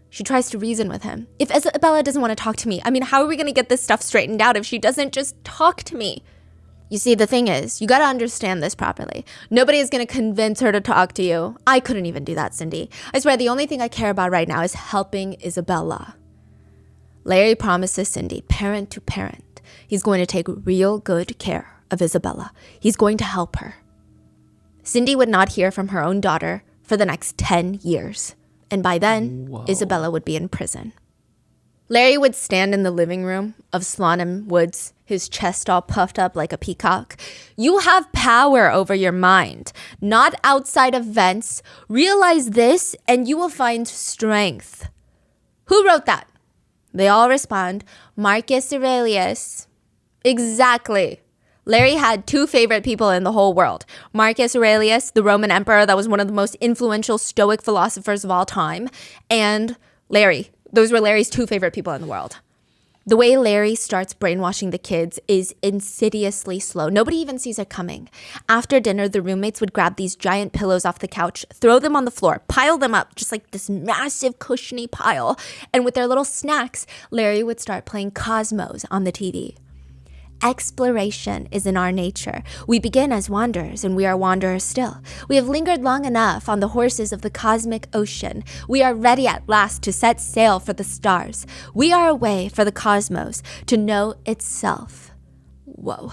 She tries to reason with him. If Isabella doesn't want to talk to me, how are we going to get this stuff straightened out if she doesn't just talk to me? You see, the thing is, you got to understand this properly. Nobody is going to convince her to talk to you. I couldn't even do that, Cindy. I swear the only thing I care about right now is helping Isabella. Larry promises Cindy, parent to parent, he's going to take real good care of Isabella. He's going to help her. Cindy would not hear from her own daughter for the next 10 years. And by then, Whoa. Isabella would be in prison. Larry would stand in the living room of Slonim Woods, his chest all puffed up like a peacock. You have power over your mind, not outside events. Realize this and you will find strength. Who wrote that? They all respond, Marcus Aurelius. Exactly. Larry had two favorite people in the whole world. Marcus Aurelius, the Roman emperor that was one of the most influential Stoic philosophers of all time, and Larry. Those were Larry's two favorite people in the world. The way Larry starts brainwashing the kids is insidiously slow. Nobody even sees it coming. After dinner, the roommates would grab these giant pillows off the couch, throw them on the floor, pile them up, just like this massive cushiony pile. And with their little snacks, Larry would start playing Cosmos on the TV. Exploration is in our nature. We begin as wanderers, and we are wanderers still. We have lingered long enough on the horses of the cosmic ocean. We are ready at last to set sail for the stars. We are away for the cosmos to know itself. Whoa.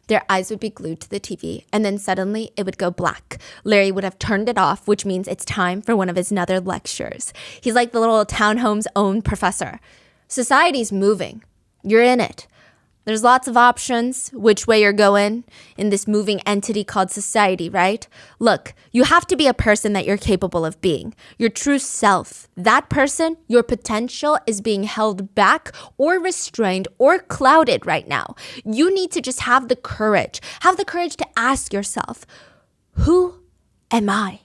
Their eyes would be glued to the TV, and then suddenly it would go black. Larry would have turned it off, which means it's time for one of his another lectures. He's like the little townhome's own professor. Society's moving. You're in it. There's lots of options which way you're going in this moving entity called society, right? Look, you have to be a person that you're capable of being. Your true self. That person, your potential is being held back or restrained or clouded right now. You need to just have the courage. Have the courage to ask yourself, who am I?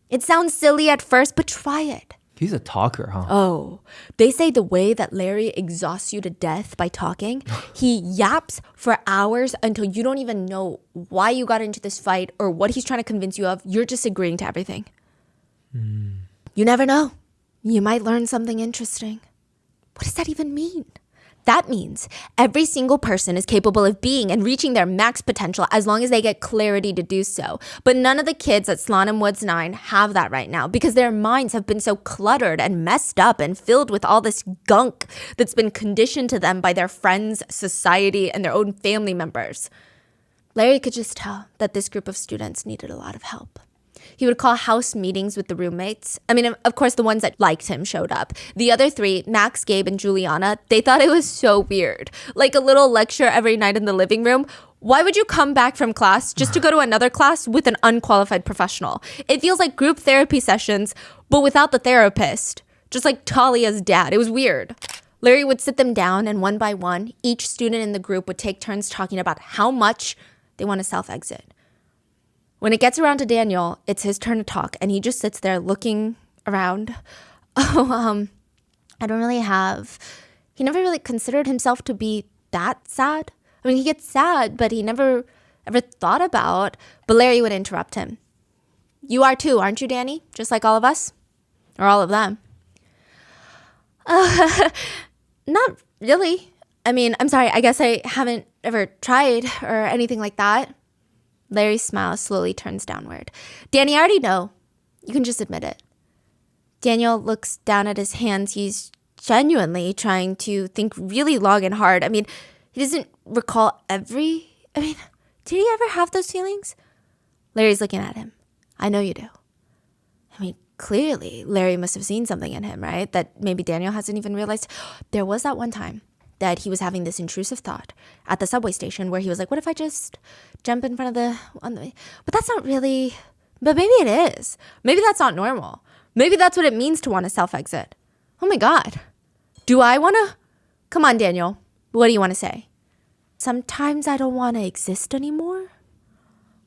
It sounds silly at first, but try it. He's a talker, huh? Oh, they say the way that Larry exhausts you to death by talking, he yaps for hours until you don't even know why you got into this fight or what he's trying to convince you of. You're just agreeing to everything. You never know. You might learn something interesting. What does that even mean? That means every single person is capable of being and reaching their max potential as long as they get clarity to do so. But none of the kids at Slonim Woods 9 have that right now because their minds have been so cluttered and messed up and filled with all this gunk that's been conditioned to them by their friends, society, and their own family members. Larry could just tell that this group of students needed a lot of help. He would call house meetings with the roommates. I mean, of course, the ones that liked him showed up. The other three, Max, Gabe, and Juliana, they thought it was so weird. Like a little lecture every night in the living room. Why would you come back from class just to go to another class with an unqualified professional? It feels like group therapy sessions, but without the therapist. Just like Talia's dad. It was weird. Larry would sit them down, and one by one, each student in the group would take turns talking about how much they want to self-exit. When it gets around to Daniel, it's his turn to talk, and he just sits there looking around. I don't really have... He never really considered himself to be that sad. I mean, he gets sad, but he never ever thought about... But Larry would interrupt him. You are too, aren't you, Danny? Just like all of us? Or all of them? Not really. I mean, I'm sorry, I guess I haven't ever tried or anything like that. Larry's smile slowly turns downward. Danny, I already know. You can just admit it. Daniel looks down at his hands. He's genuinely trying to think really long and hard. I mean, he doesn't recall did he ever have those feelings? Larry's looking at him. I know you do. I mean, clearly, Larry must have seen something in him, right? That maybe Daniel hasn't even realized. There was that one time that he was having this intrusive thought at the subway station where he was like, what if I just jump in front of but that's not really, but maybe it is. Maybe that's not normal. Maybe that's what it means to want to self-exit. Oh my God. Do I want to? Come on, Daniel. What do you want to say? Sometimes I don't want to exist anymore.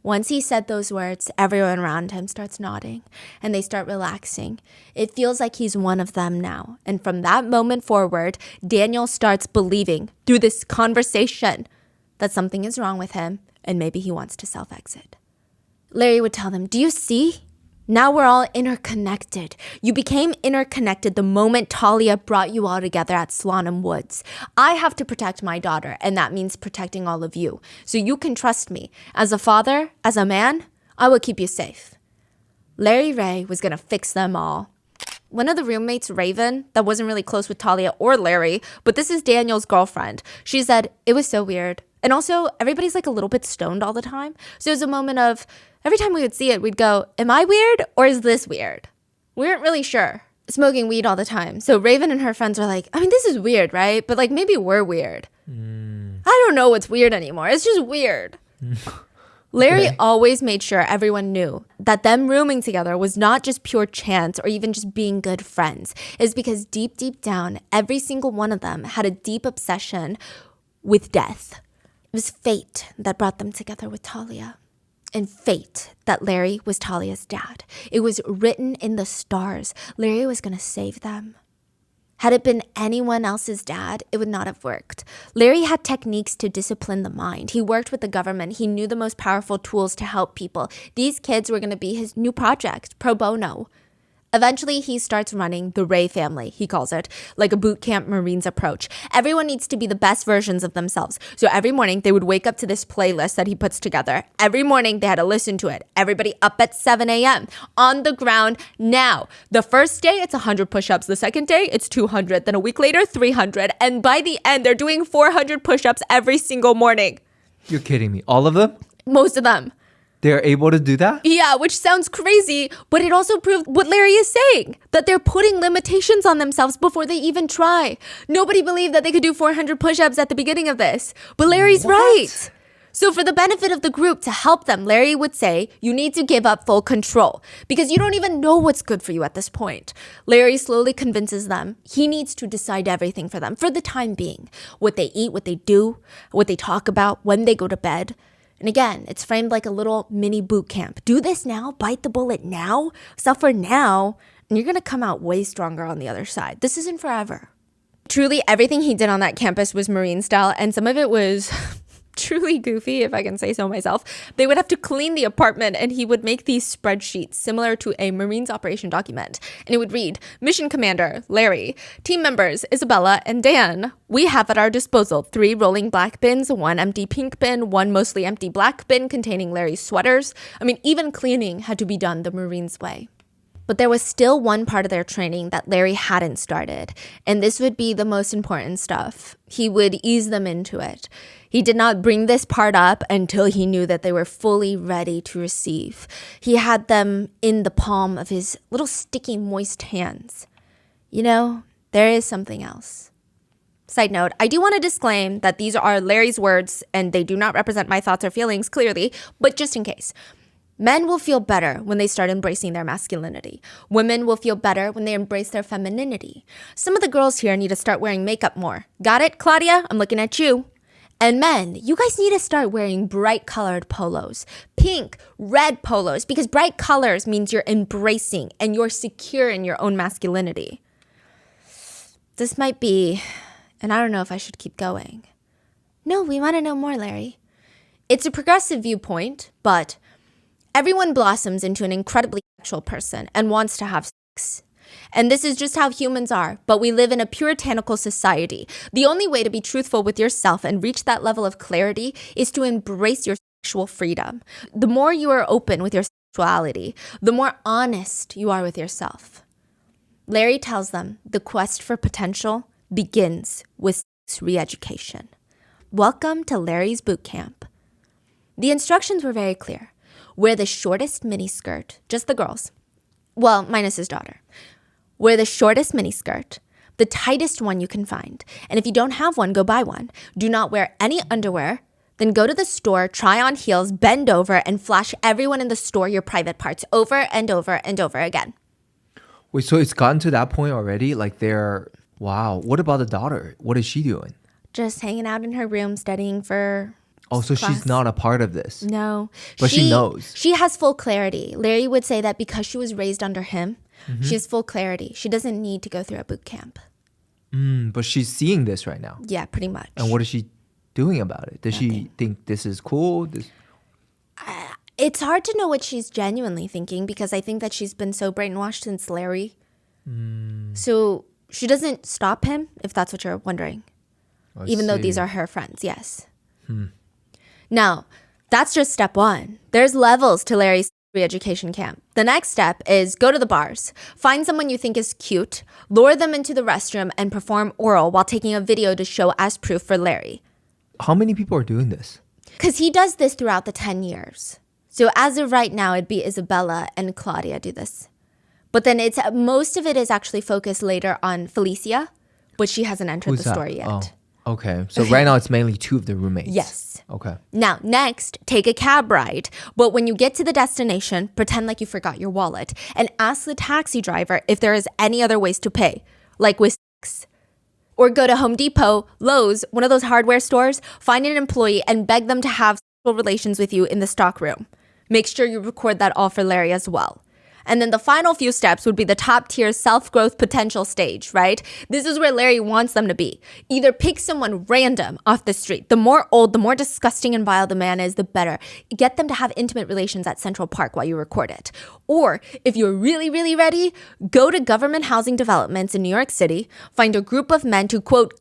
Once he said those words, everyone around him starts nodding and they start relaxing. It feels like he's one of them now. And from that moment forward, Daniel starts believing through this conversation that something is wrong with him and maybe he wants to self-exit. Larry would tell them, do you see? Now we're all interconnected. You became interconnected the moment Talia brought you all together at Slonim Woods. I have to protect my daughter, and that means protecting all of you. So you can trust me. As a father, as a man, I will keep you safe. Larry Ray was going to fix them all. One of the roommates, Raven, that wasn't really close with Talia or Larry, but this is Daniel's girlfriend. She said, it was so weird. And also, everybody's like a little bit stoned all the time. So it was a moment of, every time we would see it, we'd go, am I weird or is this weird? We weren't really sure. Smoking weed all the time. So Raven and her friends were like, I mean, this is weird, right? But like, maybe we're weird. I don't know what's weird anymore. It's just weird. Larry always made sure everyone knew that them rooming together was not just pure chance or even just being good friends. It's because deep, deep down, every single one of them had a deep obsession with death. It was fate that brought them together with Talia. And fate that Larry was Talia's dad. It was written in the stars. Larry was going to save them. Had it been anyone else's dad, it would not have worked. Larry had techniques to discipline the mind. He worked with the government. He knew the most powerful tools to help people. These kids were going to be his new project, pro bono. Eventually, he starts running the Ray family, he calls it, like a boot camp Marines approach. Everyone needs to be the best versions of themselves. So every morning, they would wake up to this playlist that he puts together. Every morning, they had to listen to it. Everybody up at 7 a.m. on the ground now. The first day, it's 100 push-ups. The second day, it's 200. Then a week later, 300. And by the end, they're doing 400 push-ups every single morning. You're kidding me. All of them? Most of them. They're able to do that? Yeah, which sounds crazy, but it also proves what Larry is saying, that they're putting limitations on themselves before they even try. Nobody believed that they could do 400 push-ups at the beginning of this, but Larry's right. So for the benefit of the group, to help them, Larry would say, you need to give up full control because you don't even know what's good for you at this point. Larry slowly convinces them he needs to decide everything for them for the time being. What they eat, what they do, what they talk about, when they go to bed. And again, it's framed like a little mini boot camp. Do this now, bite the bullet now, suffer now, and you're going to come out way stronger on the other side. This isn't forever. Truly, everything he did on that campus was Marine style, and some of it was truly goofy, if I can say so myself. They would have to clean the apartment, and he would make these spreadsheets similar to a Marines operation document. And it would read, Mission Commander, Larry, team members, Isabella and Dan. We have at our disposal 3 rolling black bins, 1 empty pink bin, 1 mostly empty black bin containing Larry's sweaters. I mean, even cleaning had to be done the Marines way. But there was still one part of their training that Larry hadn't started, and this would be the most important stuff. He would ease them into it. He did not bring this part up until he knew that they were fully ready to receive. He had them in the palm of his little sticky, moist hands. You know, there is something else. Side note, I do want to disclaim that these are Larry's words and they do not represent my thoughts or feelings clearly, but just in case. Men will feel better when they start embracing their masculinity. Women will feel better when they embrace their femininity. Some of the girls here need to start wearing makeup more. Got it, Claudia? I'm looking at you. And men, you guys need to start wearing bright colored polos. Pink, red polos, because bright colors means you're embracing and you're secure in your own masculinity. This might be, and I don't know if I should keep going. No, we want to know more, Larry. It's a progressive viewpoint, but everyone blossoms into an incredibly sexual person and wants to have sex. And this is just how humans are, but we live in a puritanical society. The only way to be truthful with yourself and reach that level of clarity is to embrace your sexual freedom. The more you are open with your sexuality, the more honest you are with yourself. Larry tells them the quest for potential begins with sex re-education. Welcome to Larry's boot camp. The instructions were very clear. Wear the shortest miniskirt, just the girls. Well, minus his daughter. Wear the shortest miniskirt, the tightest one you can find. And if you don't have one, go buy one. Do not wear any underwear. Then go to the store, try on heels, bend over, and flash everyone in the store your private parts over and over and over again. Wait, so it's gotten to that point already? Like wow. What about the daughter? What is she doing? Just hanging out in her room studying for Oh, so class. she's not a part of this. No. But she knows. She has full clarity. Larry would say that because she was raised under him, she has full clarity. She doesn't need to go through a boot camp. But she's seeing this right now. Yeah, pretty much. And what is she doing about it? Does she think this is cool? It's hard to know what she's genuinely thinking because I think that she's been so brainwashed since Larry. So she doesn't stop him, if that's what you're wondering. Even though these are her friends, yes. Now, that's just step 1. There's levels to Larry's re-education camp. The next step is go to the bars. Find someone you think is cute, lure them into the restroom, and perform oral while taking a video to show as proof for Larry. How many people are doing this? Because he does this throughout the 10 years. So as of right now, it'd be Isabella and Claudia do this. But then most of it is actually focused later on Felicia, but she hasn't entered the story yet. Oh, okay. So right now it's mainly 2 of the roommates. Yes. Okay. Now, next, take a cab ride. But when you get to the destination, pretend like you forgot your wallet and ask the taxi driver if there is any other ways to pay, like with sex. Or go to Home Depot, Lowe's, one of those hardware stores, find an employee and beg them to have sexual relations with you in the stockroom. Make sure you record that all for Larry as well. And then the final few steps would be the top tier self-growth potential stage, right? This is where Larry wants them to be. Either pick someone random off the street. The more old, the more disgusting and vile the man is, the better. Get them to have intimate relations at Central Park while you record it. Or if you're really, really ready, go to government housing developments in New York City, find a group of men to quote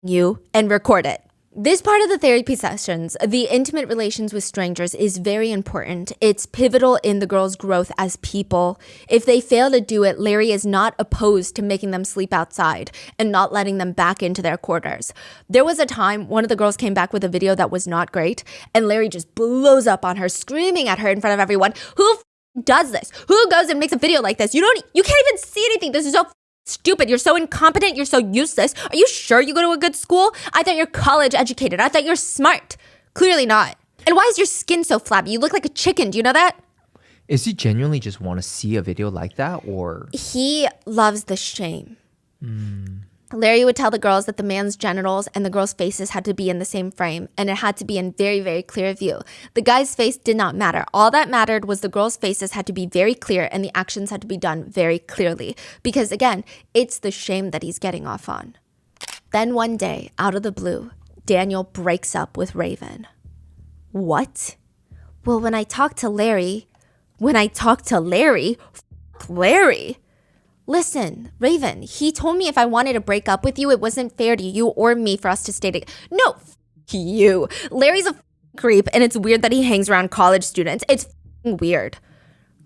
you and record it. This part of the therapy sessions, the intimate relations with strangers, is very important. It's pivotal in the girls' growth as people. If they fail to do it, Larry is not opposed to making them sleep outside and not letting them back into their quarters. There was a time one of the girls came back with a video that was not great, and Larry just blows up on her, screaming at her in front of everyone. Who does this? Who goes and makes a video like this? You can't even see anything. This is so stupid. You're so incompetent. You're so useless. Are you sure you go to a good school? I thought you're college educated. I thought you're smart. Clearly not. And why is your skin so flabby? You look like a chicken. Do you know that? Is he genuinely just want to see a video like that, or? He loves the shame. Larry would tell the girls that the man's genitals and the girls' faces had to be in the same frame, and it had to be in very, very clear view. The guy's face did not matter. All that mattered was the girls' faces had to be very clear and the actions had to be done very clearly. Because again, it's the shame that he's getting off on. Then one day, out of the blue, Daniel breaks up with Raven. What? Well, when I talked to Larry, fuck Larry. Listen, Raven, he told me if I wanted to break up with you, it wasn't fair to you or me for us to stay together. No, you. Larry's a creep, and it's weird that he hangs around college students. It's weird.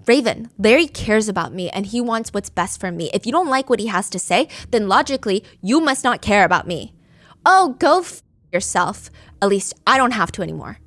Raven, Larry cares about me, and he wants what's best for me. If you don't like what he has to say, then logically, you must not care about me. Oh, go yourself. At least I don't have to anymore.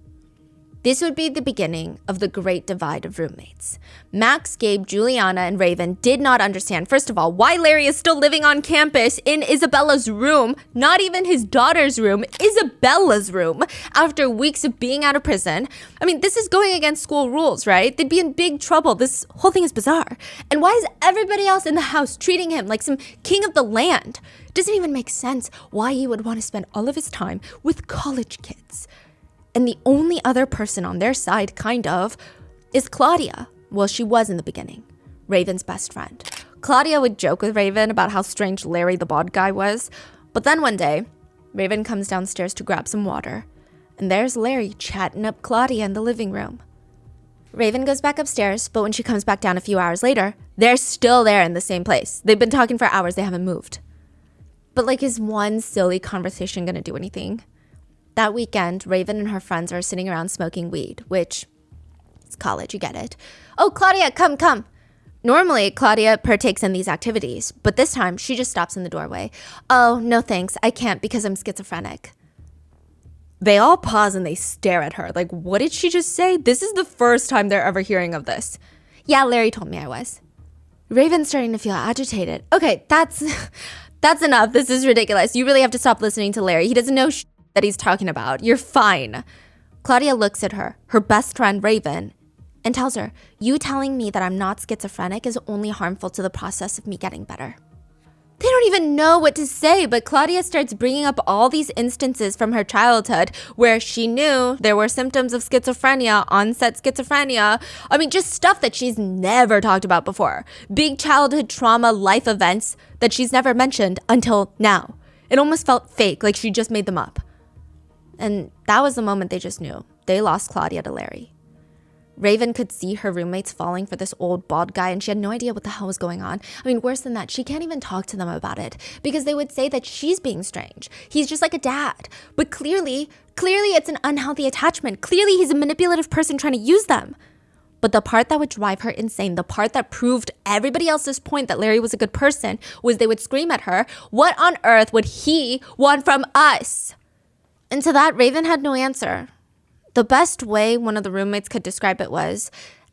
This would be the beginning of the great divide of roommates. Max, Gabe, Juliana, and Raven did not understand, first of all, why Larry is still living on campus in Isabella's room, not even his daughter's room, Isabella's room, after weeks of being out of prison. I mean, this is going against school rules, right? They'd be in big trouble. This whole thing is bizarre. And why is everybody else in the house treating him like some king of the land? It doesn't even make sense why he would want to spend all of his time with college kids. And the only other person on their side, kind of, is Claudia. Well, she was in the beginning, Raven's best friend. Claudia would joke with Raven about how strange Larry the bald guy was. But then one day, Raven comes downstairs to grab some water. And there's Larry chatting up Claudia in the living room. Raven goes back upstairs, but when she comes back down a few hours later, they're still there in the same place. They've been talking for hours, they haven't moved. But like, is one silly conversation gonna do anything? That weekend, Raven and her friends are sitting around smoking weed, which, it's college, you get it. Oh, Claudia, come. Normally, Claudia partakes in these activities, but this time, she just stops in the doorway. Oh, no thanks, I can't because I'm schizophrenic. They all pause and they stare at her, like, what did she just say? This is the first time they're ever hearing of this. Yeah, Larry told me I was. Raven's starting to feel agitated. Okay, that's enough, this is ridiculous. You really have to stop listening to Larry. He doesn't know that he's talking about. You're fine. Claudia looks at her best friend Raven, and tells her, you telling me that I'm not schizophrenic is only harmful to the process of me getting better. They don't even know what to say, but Claudia starts bringing up all these instances from her childhood where she knew there were symptoms of schizophrenia, onset schizophrenia. I mean, just stuff that she's never talked about before. Big childhood trauma, life events that she's never mentioned until now. It almost felt fake, like she just made them up. And that was the moment they just knew. They lost Claudia to Larry. Raven could see her roommates falling for this old bald guy, and she had no idea what the hell was going on. I mean, worse than that, she can't even talk to them about it because they would say that she's being strange. He's just like a dad. But clearly it's an unhealthy attachment. Clearly he's a manipulative person trying to use them. But the part that would drive her insane, the part that proved everybody else's point that Larry was a good person, was they would scream at her, what on earth would he want from us? And to that, Raven had no answer. The best way one of the roommates could describe it was,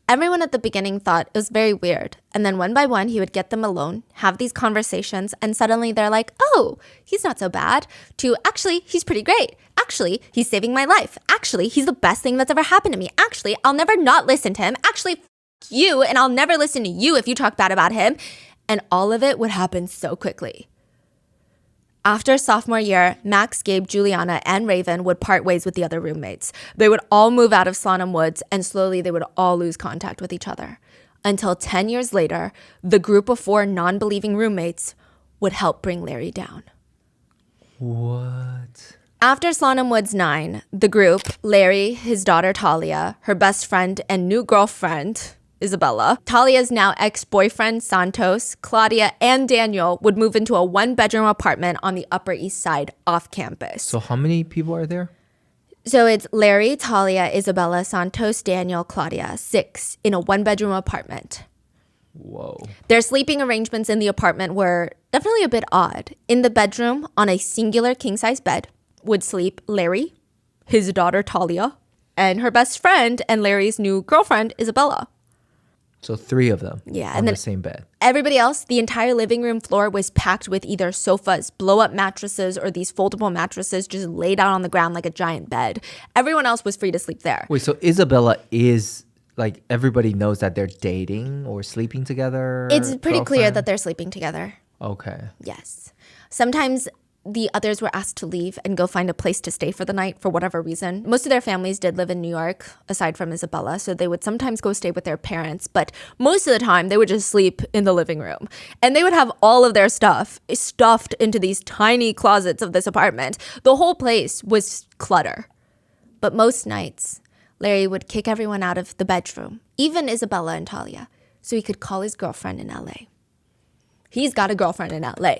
everyone at the beginning thought it was very weird. And then one by one, he would get them alone, have these conversations, and suddenly they're like, oh, he's not so bad, to actually, he's pretty great. Actually, he's saving my life. Actually, he's the best thing that's ever happened to me. Actually, I'll never not listen to him. Actually, f*** you, and I'll never listen to you if you talk bad about him. And all of it would happen so quickly. After sophomore year, Max, Gabe, Juliana, and Raven would part ways with the other roommates. They would all move out of Slonim Woods, and slowly they would all lose contact with each other. Until 10 years later, the group of 4 non-believing roommates would help bring Larry down. What? After Slonim Woods 9, the group, Larry, his daughter Talia, her best friend and new girlfriend, Isabella, Talia's now ex-boyfriend, Santos, Claudia, and Daniel would move into a one-bedroom apartment on the Upper East Side off campus. So how many people are there? So it's Larry, Talia, Isabella, Santos, Daniel, Claudia, 6 in a one-bedroom apartment. Whoa. Their sleeping arrangements in the apartment were definitely a bit odd. In the bedroom, on a singular king-size bed, would sleep Larry, his daughter Talia, and her best friend and Larry's new girlfriend, Isabella. So 3 of them Yeah, on and then the same bed. everybody else, the entire living room floor was packed with either sofas, blow-up mattresses, or these foldable mattresses just laid out on the ground like a giant bed. Everyone else was free to sleep there. Wait, so Isabella is like everybody knows that they're dating or sleeping together? It's pretty clear girlfriend? that they're sleeping together. Okay. Yes. Sometimes the others were asked to leave and go find a place to stay for the night for whatever reason. Most of their families did live in New York, aside from Isabella, so they would sometimes go stay with their parents, but most of the time they would just sleep in the living room. And they would have all of their stuff stuffed into these tiny closets of this apartment. The whole place was clutter. But most nights, Larry would kick everyone out of the bedroom, even Isabella and Talia, so he could call his girlfriend in LA. He's got a girlfriend in LA.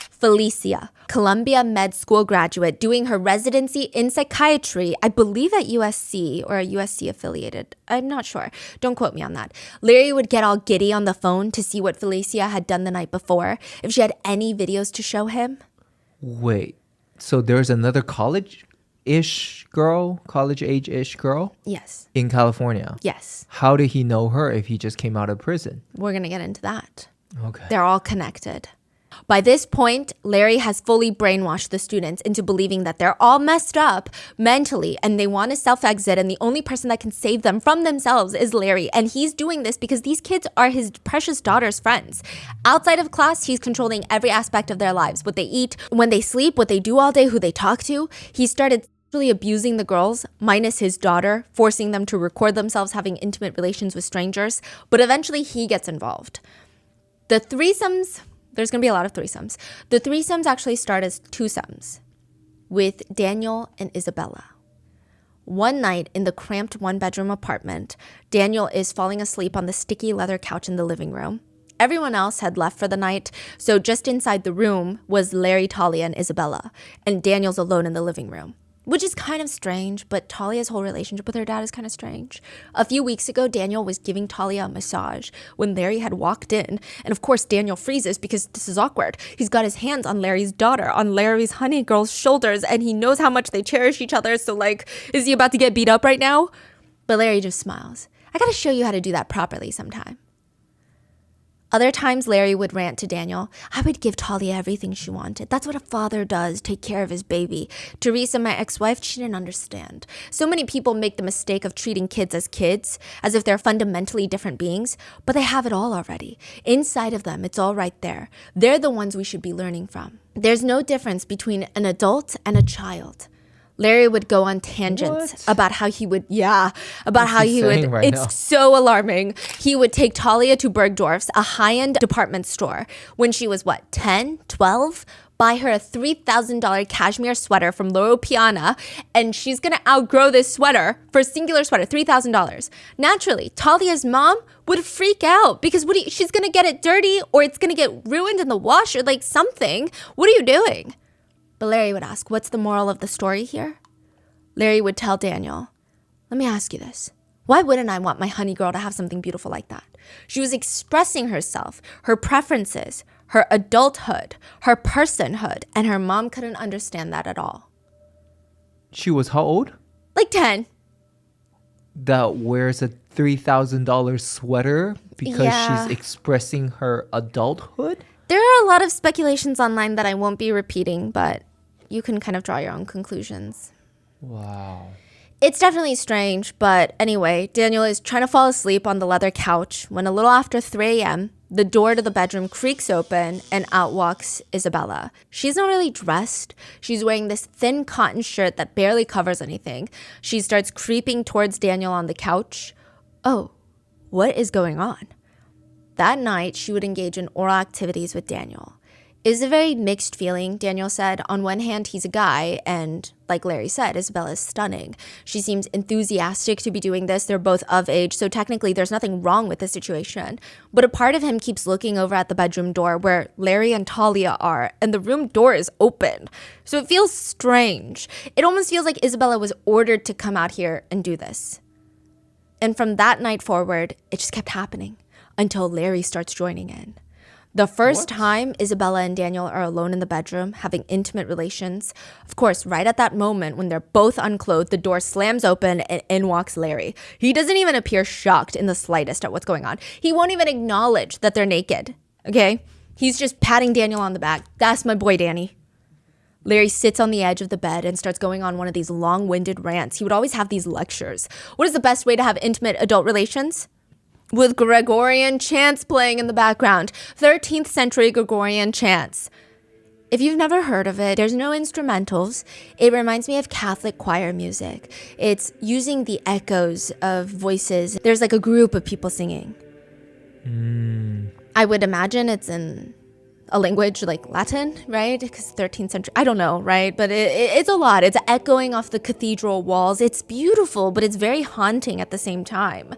Felicia, Columbia Med School graduate doing her residency in psychiatry, I believe at USC or a USC affiliated. I'm not sure. Don't quote me on that. Larry would get all giddy on the phone to see what Felicia had done the night before, if she had any videos to show him. Wait, so there's another college-age-ish girl Yes. in California? Yes. How did he know her if he just came out of prison? We're going to get into that. Okay. They're all connected. By this point, Larry has fully brainwashed the students into believing that they're all messed up mentally and they want to self-exit, and the only person that can save them from themselves is Larry. And he's doing this because these kids are his precious daughter's friends. Outside of class, he's controlling every aspect of their lives. What they eat, when they sleep, what they do all day, who they talk to. He started sexually abusing the girls, minus his daughter, forcing them to record themselves having intimate relations with strangers. But eventually he gets involved. The threesomes... There's going to be a lot of threesomes. The threesomes actually start as twosomes with Daniel and Isabella. One night in the cramped one-bedroom apartment, Daniel is falling asleep on the sticky leather couch in the living room. Everyone else had left for the night, so just inside the room was Larry, Talia, and Isabella, and Daniel's alone in the living room. Which is kind of strange, but Talia's whole relationship with her dad is kind of strange. A few weeks ago, Daniel was giving Talia a massage when Larry had walked in. And of course, Daniel freezes because this is awkward. He's got his hands on Larry's daughter, on Larry's honey girl's shoulders, and he knows how much they cherish each other. So like, is he about to get beat up right now? But Larry just smiles. I gotta show you how to do that properly sometime. Other times, Larry would rant to Daniel, I would give Talia everything she wanted. That's what a father does, take care of his baby. Teresa, my ex-wife, she didn't understand. So many people make the mistake of treating kids, as if they're fundamentally different beings, but they have it all already. Inside of them, it's all right there. They're the ones we should be learning from. There's no difference between an adult and a child. Larry would go on tangents about how he would, it's so alarming. He would take Talia to Bergdorf's, a high-end department store, when she was, 10, 12? Buy her a $3,000 cashmere sweater from Loro Piana, and she's going to outgrow this sweater for a singular sweater, $3,000. Naturally, Talia's mom would freak out because she's going to get it dirty, or it's going to get ruined in the wash, or like something. What are you doing? But Larry would ask, what's the moral of the story here? Larry would tell Daniel, let me ask you this. Why wouldn't I want my honey girl to have something beautiful like that? She was expressing herself, her preferences, her adulthood, her personhood, and her mom couldn't understand that at all. She was how old? Like 10. That wears a $3,000 sweater because she's expressing her adulthood? There are a lot of speculations online that I won't be repeating, but you can kind of draw your own conclusions. Wow. It's definitely strange, but anyway, Daniel is trying to fall asleep on the leather couch when a little after 3 a.m., the door to the bedroom creaks open and out walks Isabella. She's not really dressed. She's wearing this thin cotton shirt that barely covers anything. She starts creeping towards Daniel on the couch. Oh, what is going on? That night, she would engage in oral activities with Daniel. It's a very mixed feeling, Daniel said. On one hand, he's a guy, and like Larry said, Isabella is stunning. She seems enthusiastic to be doing this. They're both of age, so technically there's nothing wrong with the situation. But a part of him keeps looking over at the bedroom door where Larry and Talia are, and the room door is open. So it feels strange. It almost feels like Isabella was ordered to come out here and do this. And from that night forward, it just kept happening until Larry starts joining in. The first time Isabella and Daniel are alone in the bedroom having intimate relations, of course, right at that moment when they're both unclothed, the door slams open and in walks Larry. He doesn't even appear shocked in the slightest at what's going on. He won't even acknowledge that they're naked, okay? He's just patting Daniel on the back. That's my boy, Danny. Larry sits on the edge of the bed and starts going on one of these long-winded rants. He would always have these lectures. What is the best way to have intimate adult relations? With Gregorian chants playing in the background. 13th century Gregorian chants. If you've never heard of it, there's no instrumentals. It reminds me of Catholic choir music. It's using the echoes of voices. There's like a group of people singing. I would imagine it's in a language like Latin, right? Because 13th century, I don't know, right? But it's a lot. It's echoing off the cathedral walls. It's beautiful, but it's very haunting at the same time.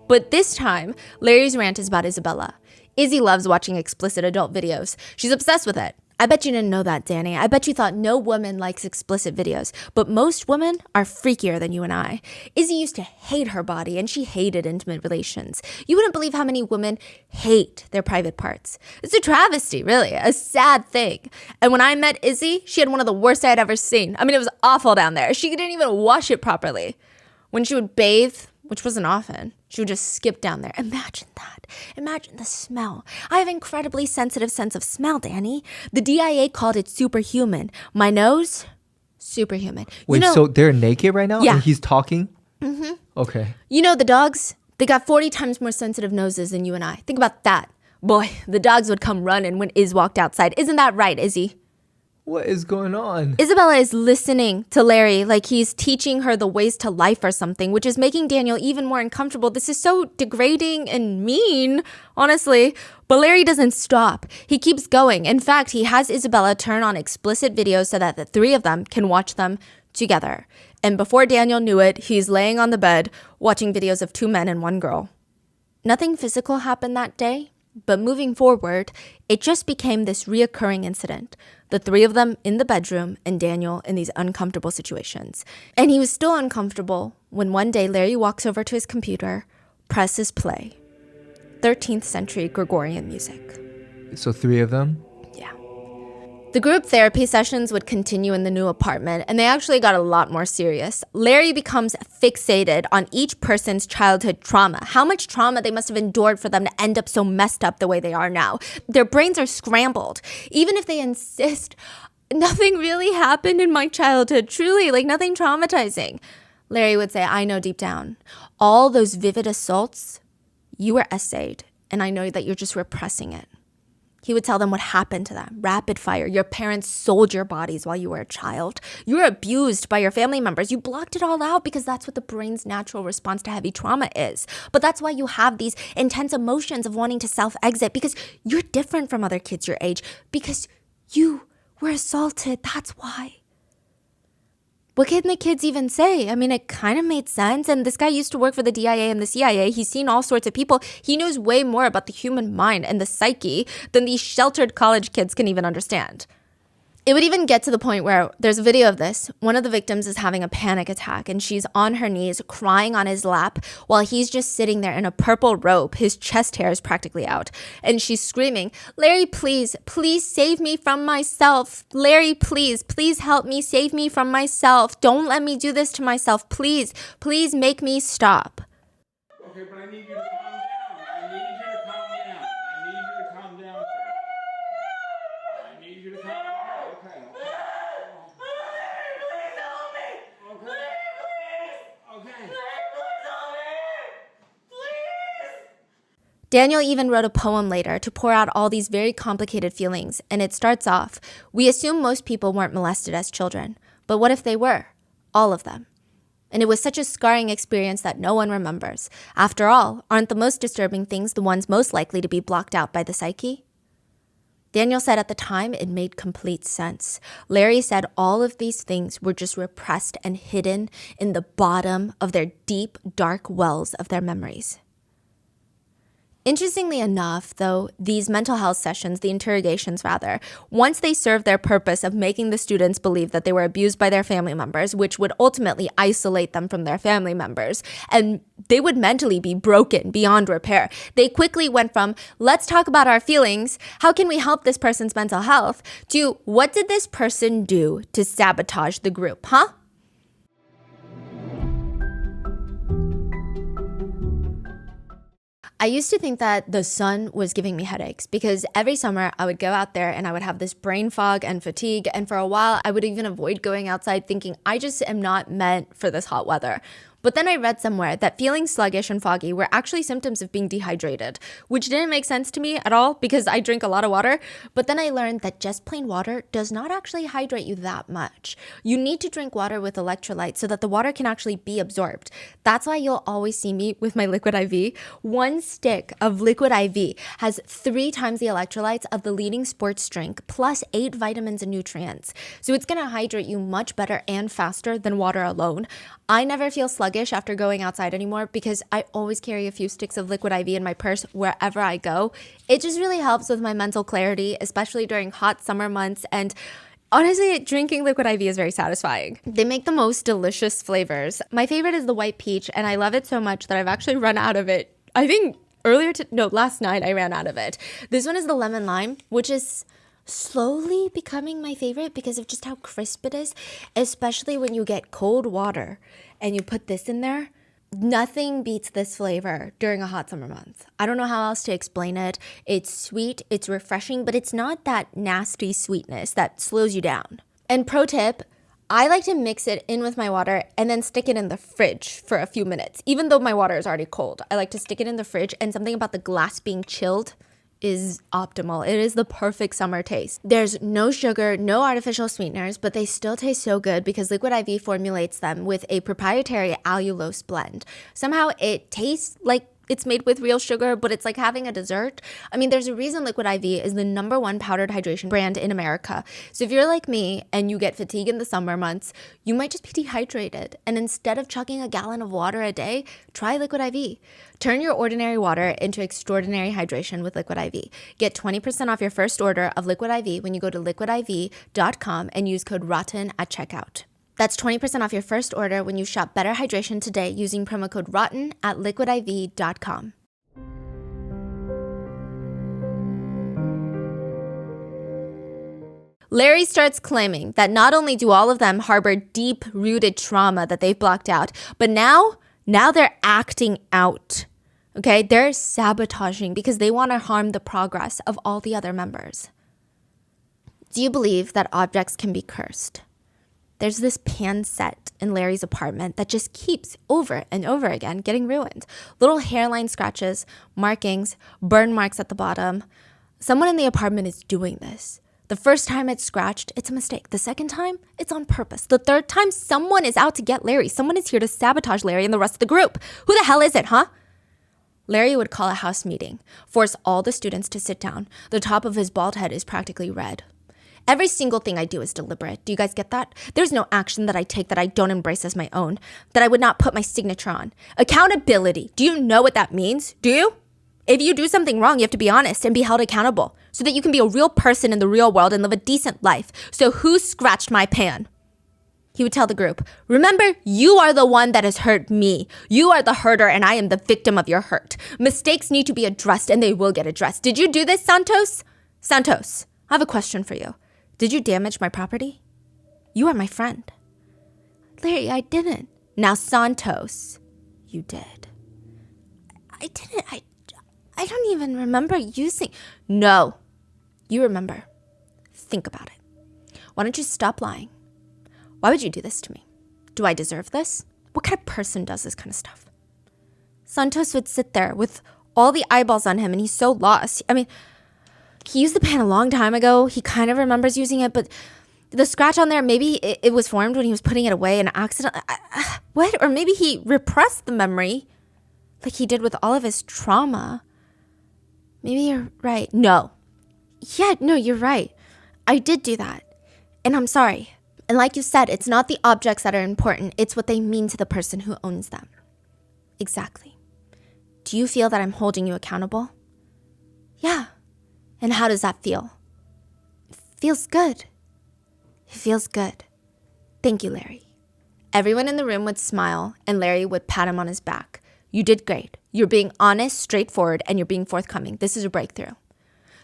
But this time, Larry's rant is about Isabella. Izzy loves watching explicit adult videos. She's obsessed with it. I bet you didn't know that, Danny. I bet you thought no woman likes explicit videos. But most women are freakier than you and I. Izzy used to hate her body, and she hated intimate relations. You wouldn't believe how many women hate their private parts. It's a travesty, really. A sad thing. And when I met Izzy, she had one of the worst I had ever seen. I mean, it was awful down there. She didn't even wash it properly. When she would bathe, which wasn't often, she would just skip down there. Imagine that. Imagine the smell. I have an incredibly sensitive sense of smell, Danny. The DIA called it superhuman. My nose, superhuman. Wait, so they're naked right now? Yeah. And he's talking? Mm-hmm. Okay. You know the dogs? They got 40 times more sensitive noses than you and I. Think about that. Boy, the dogs would come running when Iz walked outside. Isn't that right, Izzy? What is going on? Isabella is listening to Larry like he's teaching her the ways to life or something, which is making Daniel even more uncomfortable. This is so degrading and mean, honestly. But Larry doesn't stop. He keeps going. In fact, he has Isabella turn on explicit videos so that the three of them can watch them together. And before Daniel knew it, he's laying on the bed watching videos of two men and one girl. Nothing physical happened that day. But moving forward, it just became this reoccurring incident. The three of them in the bedroom and Daniel in these uncomfortable situations. And he was still uncomfortable when one day Larry walks over to his computer, presses play. 13th century Gregorian music. So three of them? Yeah. The group therapy sessions would continue in the new apartment, and they actually got a lot more serious. Larry becomes fixated on each person's childhood trauma, how much trauma they must have endured for them to end up so messed up the way they are now. Their brains are scrambled. Even if they insist, nothing really happened in my childhood, truly, like nothing traumatizing. Larry would say, I know deep down, all those vivid assaults, you were essayed, and I know that you're just repressing it. He would tell them what happened to them. Rapid fire. Your parents sold your bodies while you were a child. You were abused by your family members. You blocked it all out because that's what the brain's natural response to heavy trauma is. But that's why you have these intense emotions of wanting to self-exit, because you're different from other kids your age, because you were assaulted. That's why. What can the kids even say? I mean, it kind of made sense. And this guy used to work for the DIA and the CIA. He's seen all sorts of people. He knows way more about the human mind and the psyche than these sheltered college kids can even understand. It would even get to the point where there's a video of this. One of the victims is having a panic attack and she's on her knees crying on his lap while he's just sitting there in a purple robe. His chest hair is practically out. And she's screaming, Larry, please, please save me from myself. Larry, please, please help me, save me from myself. Don't let me do this to myself. Please, please make me stop. Okay, but I need you to calm down. I need you to calm down. I need you to calm down, sir. I need you to calm down. Okay. Please help me! Okay. Please! Okay. Please help me! Please! Daniel even wrote a poem later to pour out all these very complicated feelings, and it starts off, we assume most people weren't molested as children, but what if they were? All of them. And it was such a scarring experience that no one remembers. After all, aren't the most disturbing things the ones most likely to be blocked out by the psyche? Daniel said at the time it made complete sense. Larry said all of these things were just repressed and hidden in the bottom of their deep, dark wells of their memories. Interestingly enough, though, these mental health sessions, the interrogations rather, once they served their purpose of making the students believe that they were abused by their family members, which would ultimately isolate them from their family members, and they would mentally be broken beyond repair. They quickly went from, let's talk about our feelings, how can we help this person's mental health, to what did this person do to sabotage the group, huh? I used to think that the sun was giving me headaches because every summer I would go out there and I would have this brain fog and fatigue. And for a while, I would even avoid going outside thinking I just am not meant for this hot weather. But then I read somewhere that feeling sluggish and foggy were actually symptoms of being dehydrated, which didn't make sense to me at all because I drink a lot of water. But then I learned that just plain water does not actually hydrate you that much. You need to drink water with electrolytes so that the water can actually be absorbed. That's why you'll always see me with my liquid IV. One stick of liquid IV has 3 times the electrolytes of the leading sports drink plus 8 vitamins and nutrients. So it's gonna hydrate you much better and faster than water alone. I never feel sluggish after going outside anymore because I always carry a few sticks of liquid IV in my purse wherever I go. It just really helps with my mental clarity, especially during hot summer months. And honestly, drinking liquid IV is very satisfying. They make the most delicious flavors. My favorite is the white peach, and I love it so much that I've actually run out of it. I think last night I ran out of it. This one is the lemon lime, which is slowly becoming my favorite because of just how crisp it is, especially when you get cold water and you put this in there. Nothing beats this flavor during a hot summer month. I don't know how else to explain it. It's sweet, it's refreshing, but it's not that nasty sweetness that slows you down. And pro tip, I like to mix it in with my water and then stick it in the fridge for a few minutes. Even though my water is already cold, I like to stick it in the fridge, and something about the glass being chilled is optimal. It is the perfect summer taste. There's no sugar, no artificial sweeteners, but they still taste so good because Liquid IV formulates them with a proprietary allulose blend. Somehow it tastes like it's made with real sugar, but it's like having a dessert. I mean, there's a reason Liquid IV is the #1 powdered hydration brand in America. So if you're like me and you get fatigue in the summer months, you might just be dehydrated. And instead of chugging a gallon of water a day, try Liquid IV. Turn your ordinary water into extraordinary hydration with Liquid IV. Get 20% off your first order of Liquid IV when you go to liquidiv.com and use code ROTTEN at checkout. That's 20% off your first order when you shop Better Hydration today using promo code ROTTEN at liquidiv.com. Larry starts claiming that not only do all of them harbor deep-rooted trauma that they've blocked out, but now they're acting out. Okay, they're sabotaging because they want to harm the progress of all the other members. Do you believe that objects can be cursed? There's this pan set in Larry's apartment that just keeps over and over again getting ruined. Little hairline scratches, markings, burn marks at the bottom. Someone in the apartment is doing this. The first time it's scratched, it's a mistake. The second time, it's on purpose. The third time, someone is out to get Larry. Someone is here to sabotage Larry and the rest of the group. Who the hell is it, huh? Larry would call a house meeting, force all the students to sit down. The top of his bald head is practically red. Every single thing I do is deliberate. Do you guys get that? There's no action that I take that I don't embrace as my own, that I would not put my signature on. Accountability. Do you know what that means? Do you? If you do something wrong, you have to be honest and be held accountable so that you can be a real person in the real world and live a decent life. So who scratched my pan? He would tell the group, remember, you are the one that has hurt me. You are the hurter and I am the victim of your hurt. Mistakes need to be addressed and they will get addressed. Did you do this, Santos? Santos, I have a question for you. Did you damage my property? You are my friend. Larry, I didn't. Now, Santos, you did. I didn't. I don't even remember using... No, you remember. Think about it. Why don't you stop lying? Why would you do this to me? Do I deserve this? What kind of person does this kind of stuff? Santos would sit there with all the eyeballs on him and he's so lost. I mean... He used the pan a long time ago. He kind of remembers using it, but the scratch on there, maybe it was formed when he was putting it away in an accident. What? Or maybe he repressed the memory like he did with all of his trauma. Maybe you're right. No. Yeah, no, you're right. I did do that. And I'm sorry. And like you said, it's not the objects that are important. It's what they mean to the person who owns them. Exactly. Do you feel that I'm holding you accountable? Yeah. And how does that feel? It feels good. It feels good. Thank you, Larry. Everyone in the room would smile, and Larry would pat him on his back. You did great. You're being honest, straightforward, and you're being forthcoming. This is a breakthrough.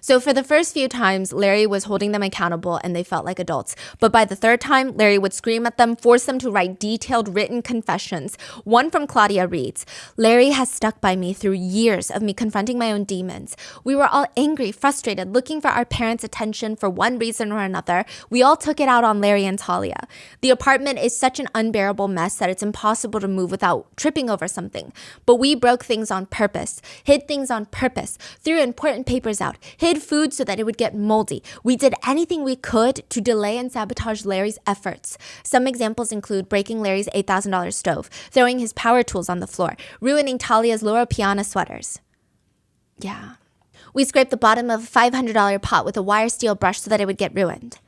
So for the first few times, Larry was holding them accountable and they felt like adults. But by the third time, Larry would scream at them, force them to write detailed written confessions. One from Claudia reads, Larry has stuck by me through years of me confronting my own demons. We were all angry, frustrated, looking for our parents' attention for one reason or another. We all took it out on Larry and Talia. The apartment is such an unbearable mess that it's impossible to move without tripping over something. But we broke things on purpose, hid things on purpose, threw important papers out, hid food so that it would get moldy. We did anything we could to delay and sabotage Larry's efforts. Some examples include breaking Larry's $8,000 stove, throwing his power tools on the floor, ruining Talia's Loro Piana sweaters. Yeah. We scraped the bottom of a $500 pot with a wire steel brush so that it would get ruined.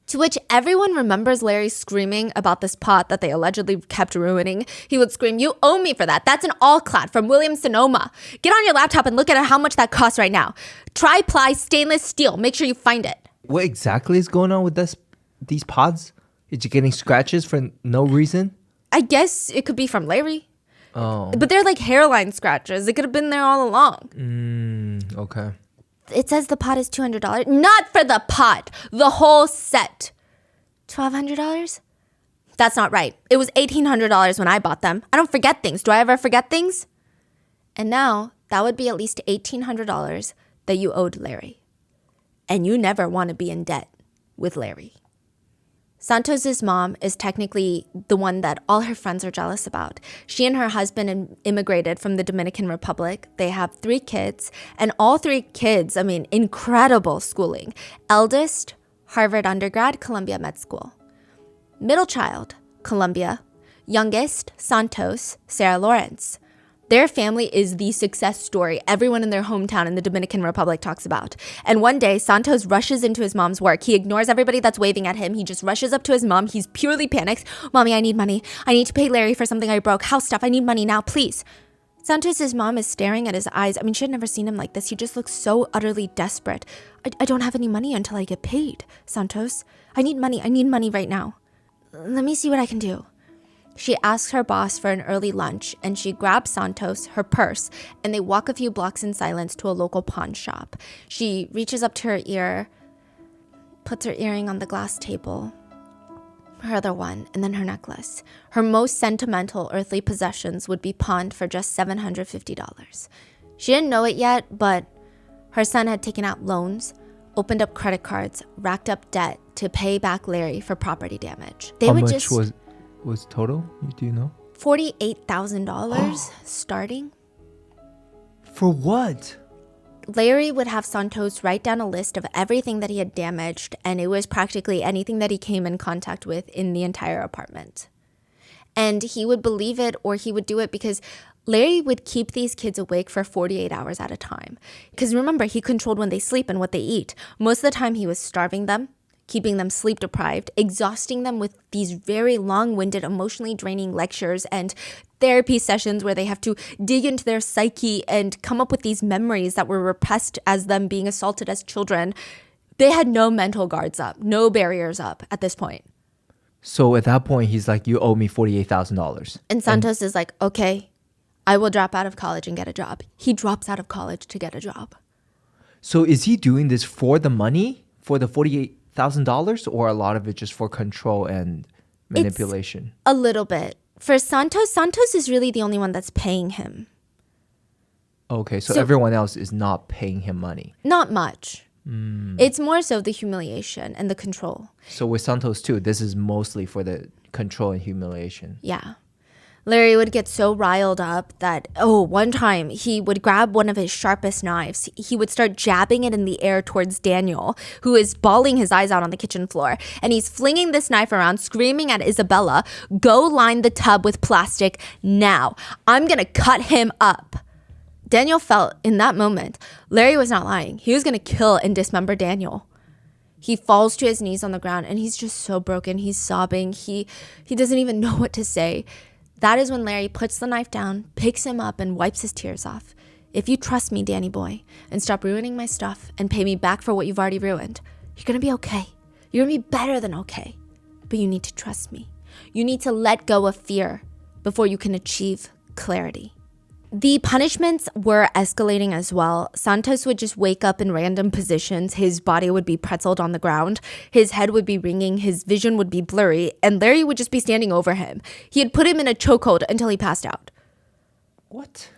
To which everyone remembers Larry screaming about this pot that they allegedly kept ruining. He would scream, "You owe me for that. That's an all-clad from Williams-Sonoma. Get on your laptop and look at how much that costs right now. Tri-ply stainless steel. Make sure you find it." What exactly is going on with these pods? Is you getting scratches for no reason? I guess it could be from Larry. Oh. But they're like hairline scratches. It could have been there all along. Okay. It says the pot is $200. Not for the pot. The whole set. $1,200? That's not right. It was $1,800 when I bought them. I don't forget things. Do I ever forget things? And now that would be at least $1,800 that you owed Larry. And you never want to be in debt with Larry. Santos's mom is technically the one that all her friends are jealous about. She and her husband immigrated from the Dominican Republic. They have 3 kids, and all 3 kids, incredible schooling. Eldest, Harvard undergrad, Columbia Med School. Middle child, Columbia. Youngest, Santos, Sarah Lawrence. Their family is the success story everyone in their hometown in the Dominican Republic talks about. And one day, Santos rushes into his mom's work. He ignores everybody that's waving at him. He just rushes up to his mom. He's purely panicked. "Mommy, I need money. I need to pay Larry for something I broke. House stuff. I need money now, please." Santos's mom is staring at his eyes. She had never seen him like this. He just looks so utterly desperate. I don't have any money until I get paid, Santos. I need money. I need money right now. Let me see what I can do. She asks her boss for an early lunch, and she grabs Santos, her purse, and they walk a few blocks in silence to a local pawn shop. She reaches up to her ear, puts her earring on the glass table, her other one, and then her necklace. Her most sentimental earthly possessions would be pawned for just $750. She didn't know it yet, but her son had taken out loans, opened up credit cards, racked up debt to pay back Larry for property damage. How much was total? Do you know? $48,000 starting. For what? Larry would have Santos write down a list of everything that he had damaged, and it was practically anything that he came in contact with in the entire apartment. And he would believe it or he would do it because Larry would keep these kids awake for 48 hours at a time. Because remember, he controlled when they sleep and what they eat. Most of the time he was starving them, keeping them sleep deprived, exhausting them with these very long-winded, emotionally draining lectures and therapy sessions where they have to dig into their psyche and come up with these memories that were repressed as them being assaulted as children. They had no mental guards up, no barriers up at this point. So at that point, he's like, "You owe me $48,000. And Santos is like, "Okay, I will drop out of college and get a job." He drops out of college to get a job. So is he doing this for the money, for the $48,000, or a lot of it just for control and manipulation? It's a little bit. For Santos is really the only one that's paying him. Okay, so everyone else is not paying him money. Not much. It's more so the humiliation and the control. So with Santos too, this is mostly for the control and humiliation. Yeah. Larry would get so riled up that, one time he would grab one of his sharpest knives. He would start jabbing it in the air towards Daniel, who is bawling his eyes out on the kitchen floor. And he's flinging this knife around, screaming at Isabella, "Go line the tub with plastic now. I'm going to cut him up." Daniel felt in that moment, Larry was not lying. He was going to kill and dismember Daniel. He falls to his knees on the ground and he's just so broken. He's sobbing. He doesn't even know what to say. That is when Larry puts the knife down, picks him up, and wipes his tears off. If you trust me, Danny boy, and stop ruining my stuff and pay me back for what you've already ruined, you're going to be okay. You're going to be better than okay. But you need to trust me. You need to let go of fear before you can achieve clarity. The punishments were escalating as well. Santos would just wake up in random positions. His body would be pretzeled on the ground. His head would be ringing. His vision would be blurry. And Larry would just be standing over him. He had put him in a chokehold until he passed out. What?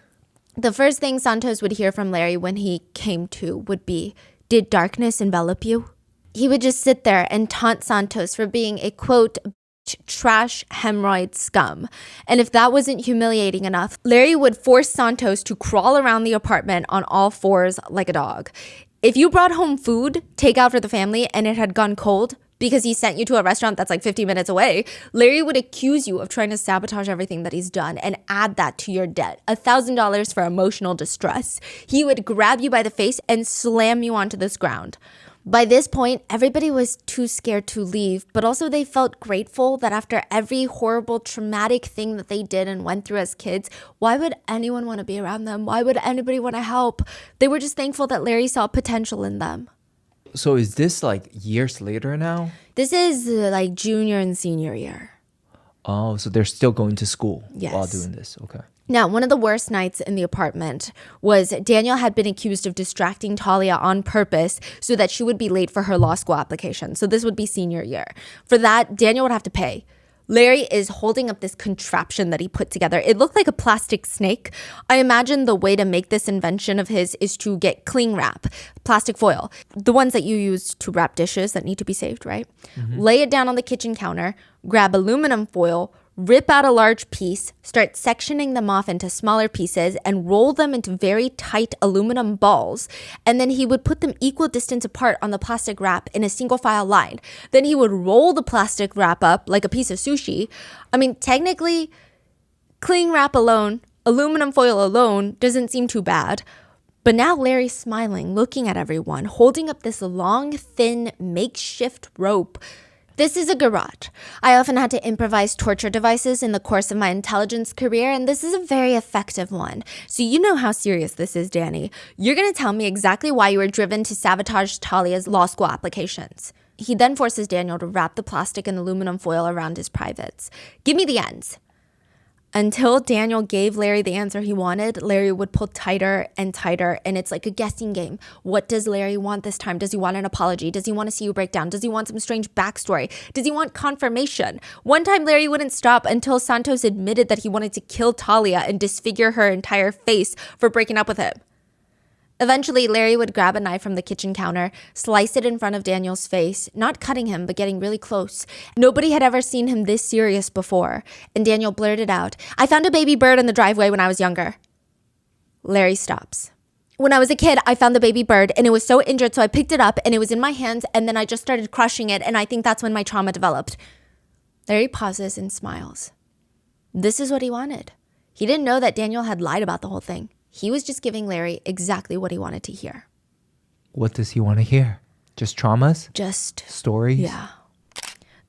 The first thing Santos would hear from Larry when he came to would be, "Did darkness envelop you?" He would just sit there and taunt Santos for being a, quote, trash hemorrhoid scum. And if that wasn't humiliating enough, Larry would force Santos to crawl around the apartment on all fours like a dog. If you brought home food, takeout for the family, and it had gone cold because he sent you to a restaurant that's like 50 minutes away, Larry would accuse you of trying to sabotage everything that he's done and add that to your debt. $1,000 for emotional distress. He would grab you by the face and slam you onto this ground. By this point, everybody was too scared to leave, but also they felt grateful that after every horrible, traumatic thing that they did and went through as kids, why would anyone want to be around them? Why would anybody want to help? They were just thankful that Larry saw potential in them. So is this like years later now? This is like junior and senior year. Oh, so they're still going to school Yes. while doing this. Okay. Now, one of the worst nights in the apartment was Daniel had been accused of distracting Talia on purpose so that she would be late for her law school application. So this would be senior year. For that, Daniel would have to pay. Larry is holding up this contraption that he put together. It looked like a plastic snake. I imagine the way to make this invention of his is to get cling wrap, plastic foil, the ones that you use to wrap dishes that need to be saved, right? Lay it down on the kitchen counter, grab aluminum foil, rip out a large piece, start sectioning them off into smaller pieces, and roll them into very tight aluminum balls. And then he would put them equal distance apart on the plastic wrap in a single file line. Then he would roll the plastic wrap up like a piece of sushi. I mean, technically, cling wrap alone, aluminum foil alone doesn't seem too bad. But now Larry's smiling, looking at everyone, holding up this long, thin, makeshift rope. This is a garage. I often had to improvise torture devices in the course of my intelligence career, and this is a very effective one. So you know how serious this is, Danny. You're going to tell me exactly why you were driven to sabotage Talia's law school applications. He then forces Daniel to wrap the plastic and aluminum foil around his privates. Give me the ends. Until Daniel gave Larry the answer he wanted, Larry would pull tighter and tighter, and it's like a guessing game. What does Larry want this time? Does he want an apology? Does he want to see you break down? Does he want some strange backstory? Does he want confirmation? One time, Larry wouldn't stop until Santos admitted that he wanted to kill Talia and disfigure her entire face for breaking up with him. Eventually, Larry would grab a knife from the kitchen counter, slice it in front of Daniel's face, not cutting him, but getting really close. Nobody had ever seen him this serious before, and Daniel blurted out, "I found a baby bird in the driveway when I was younger." Larry stops. "When I was a kid, I found the baby bird, and it was so injured, so I picked it up, and it was in my hands, and then I just started crushing it, and I think that's when my trauma developed." Larry pauses and smiles. This is what he wanted. He didn't know that Daniel had lied about the whole thing. He was just giving Larry exactly what he wanted to hear. What does he want to hear? Just traumas? Just Stories? Yeah.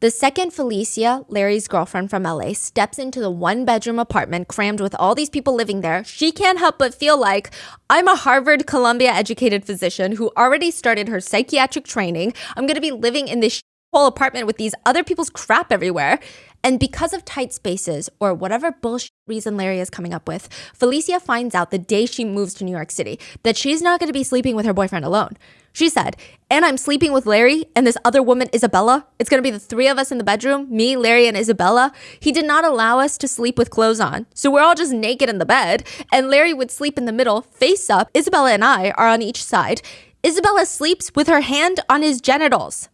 The second Felicia, Larry's girlfriend from LA, steps into the one-bedroom apartment crammed with all these people living there. She can't help but feel like, I'm a Harvard, Columbia-educated physician who already started her psychiatric training. I'm going to be living in this whole apartment with these other people's crap everywhere. And because of tight spaces or whatever bullshit reason Larry is coming up with, Felicia finds out the day she moves to New York City that she's not going to be sleeping with her boyfriend alone. She said, "And I'm sleeping with Larry and this other woman, Isabella. It's going to be the three of us in the bedroom, me, Larry, and Isabella. He did not allow us to sleep with clothes on. So we're all just naked in the bed. And Larry would sleep in the middle, face up. Isabella and I are on each side. Isabella sleeps with her hand on his genitals.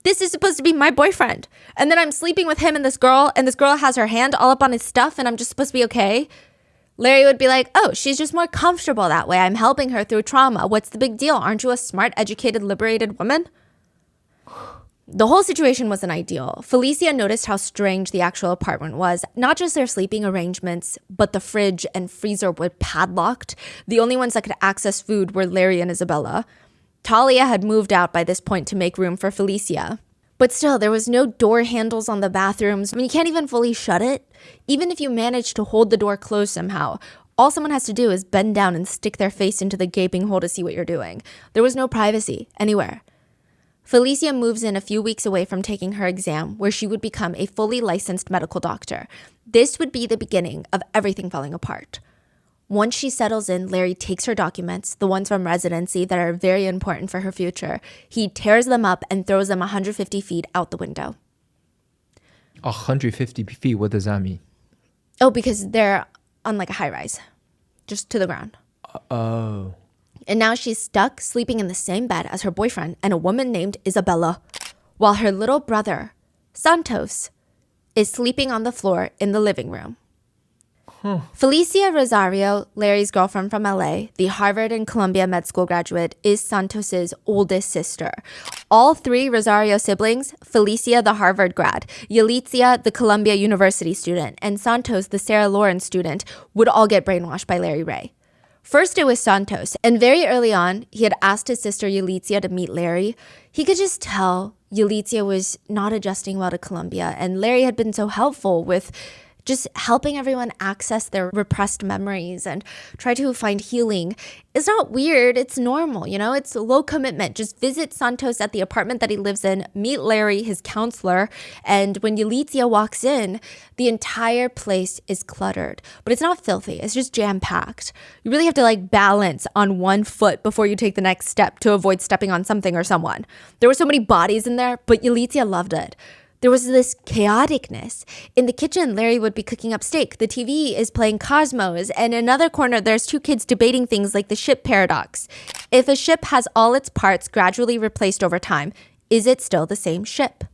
This is supposed to be my boyfriend. And then I'm sleeping with him and this girl has her hand all up on his stuff and I'm just supposed to be okay." Larry would be like, "Oh, she's just more comfortable that way. I'm helping her through trauma. What's the big deal? Aren't you a smart, educated, liberated woman?" The whole situation wasn't ideal. Felicia noticed how strange the actual apartment was. Not just their sleeping arrangements, but the fridge and freezer were padlocked. The only ones that could access food were Larry and Isabella. Talia had moved out by this point to make room for Felicia. But still, there was no door handles on the bathrooms. I mean, you can't even fully shut it. Even if you manage to hold the door closed somehow, all someone has to do is bend down and stick their face into the gaping hole to see what you're doing. There was no privacy anywhere. Felicia moves in a few weeks away from taking her exam, where she would become a fully licensed medical doctor. This would be the beginning of everything falling apart. Once she settles in, Larry takes her documents, the ones from residency that are very important for her future. He tears them up and throws them 150 feet out the window. 150 feet, what does that mean? Oh, because they're on like a high rise, just to the ground. Oh. And now she's stuck sleeping in the same bed as her boyfriend and a woman named Isabella, while her little brother, Santos, is sleeping on the floor in the living room. Felicia Rosario, Larry's girlfriend from LA, the Harvard and Columbia Med School graduate, is Santos's oldest sister. All three Rosario siblings, Felicia, the Harvard grad, Yalitza, the Columbia University student, and Santos, the Sarah Lawrence student, would all get brainwashed by Larry Ray. First, it was Santos, and very early on, he had asked his sister Yalitza to meet Larry. He could just tell Yalitza was not adjusting well to Columbia, and Larry had been so helpful with just helping everyone access their repressed memories and try to find healing. It's not weird. It's normal, you know? It's low commitment. Just visit Santos at the apartment that he lives in, meet Larry, his counselor, and when Yalitza walks in, the entire place is cluttered. But it's not filthy. It's just jam-packed. You really have to balance on one foot before you take the next step to avoid stepping on something or someone. There were so many bodies in there, but Yalitza loved it. There was this chaoticness. In the kitchen, Larry would be cooking up steak. The TV is playing Cosmos. And in another corner, there's two kids debating things like the ship paradox. If a ship has all its parts gradually replaced over time, is it still the same ship?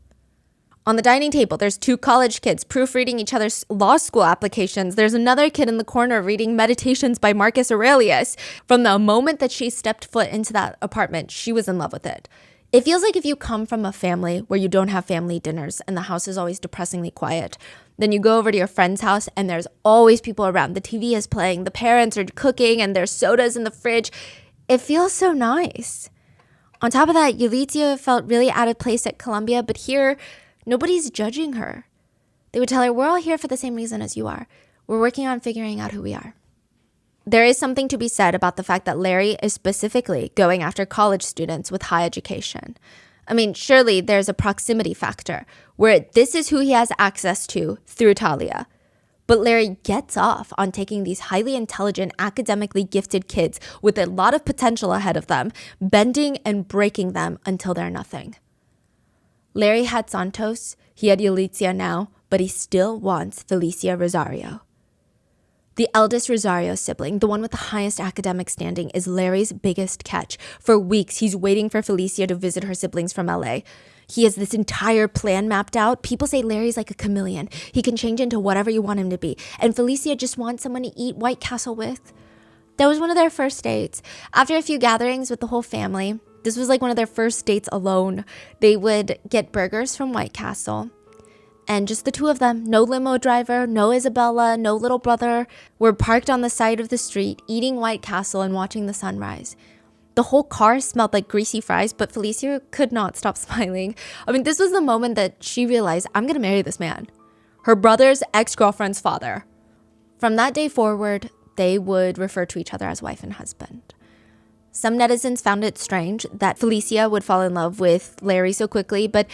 On the dining table, there's two college kids proofreading each other's law school applications. There's another kid in the corner reading Meditations by Marcus Aurelius. From the moment that she stepped foot into that apartment, she was in love with it. It feels like if you come from a family where you don't have family dinners and the house is always depressingly quiet, then you go over to your friend's house and there's always people around. The TV is playing, the parents are cooking, and there's sodas in the fridge. It feels so nice. On top of that, Yalitza felt really out of place at Columbia, but here, nobody's judging her. They would tell her, we're all here for the same reason as you are. We're working on figuring out who we are. There is something to be said about the fact that Larry is specifically going after college students with high education. I mean, surely there's a proximity factor where this is who he has access to through Talia. But Larry gets off on taking these highly intelligent, academically gifted kids with a lot of potential ahead of them, bending and breaking them until they're nothing. Larry had Santos, he had Yalitza now, but he still wants Felicia Rosario. The eldest Rosario sibling, the one with the highest academic standing, is Larry's biggest catch. For weeks, he's waiting for Felicia to visit her siblings from LA. He has this entire plan mapped out. People say Larry's like a chameleon. He can change into whatever you want him to be. And Felicia just wants someone to eat White Castle with. That was one of their first dates. After a few gatherings with the whole family, this was like one of their first dates alone. They would get burgers from White Castle. And just the two of them, no limo driver, no Isabella, no little brother, were parked on the side of the street, eating White Castle and watching the sunrise. The whole car smelled like greasy fries, but Felicia could not stop smiling. I mean, this was the moment that she realized, I'm going to marry this man. Her brother's ex-girlfriend's father. From that day forward, they would refer to each other as wife and husband. Some netizens found it strange that Felicia would fall in love with Larry so quickly, but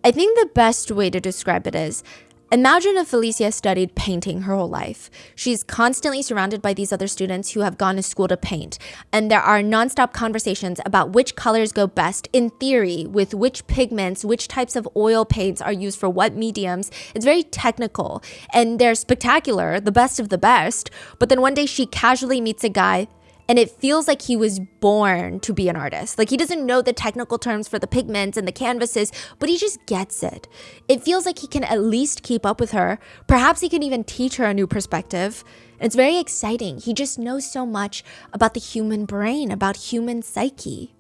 I think the best way to describe it is, imagine if Felicia studied painting her whole life. She's constantly surrounded by these other students who have gone to school to paint, and there are nonstop conversations about which colors go best in theory, with which pigments, which types of oil paints are used for what mediums. It's very technical, and they're spectacular, the best of the best, but then one day she casually meets a guy and it feels like he was born to be an artist. Like he doesn't know the technical terms for the pigments and the canvases, but he just gets it. It feels like he can at least keep up with her. Perhaps he can even teach her a new perspective. And it's very exciting. He just knows so much about the human brain, about human psyche.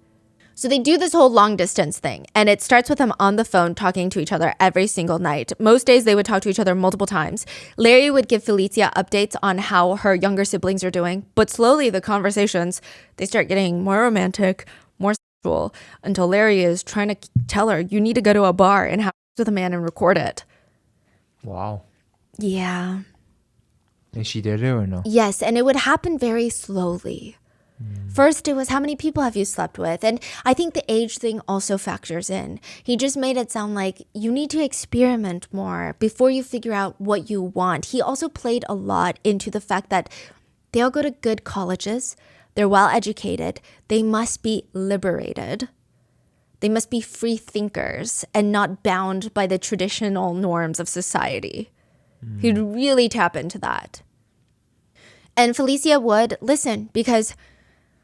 So they do this whole long distance thing, and it starts with them on the phone talking to each other every single night. Most days they would talk to each other multiple times. Larry would give Felicia updates on how her younger siblings are doing, but slowly the conversations, they start getting more romantic, more sexual, until Larry is trying to tell her, you need to go to a bar and have sex with a man and record it. Wow. Yeah. And she did it or no? Yes, and it would happen very slowly. First, it was how many people have you slept with? And I think the age thing also factors in. He just made it sound like you need to experiment more before you figure out what you want. He also played a lot into the fact that they all go to good colleges. They're well educated. They must be liberated. They must be free thinkers and not bound by the traditional norms of society. He'd really tap into that. And Felicia would listen because,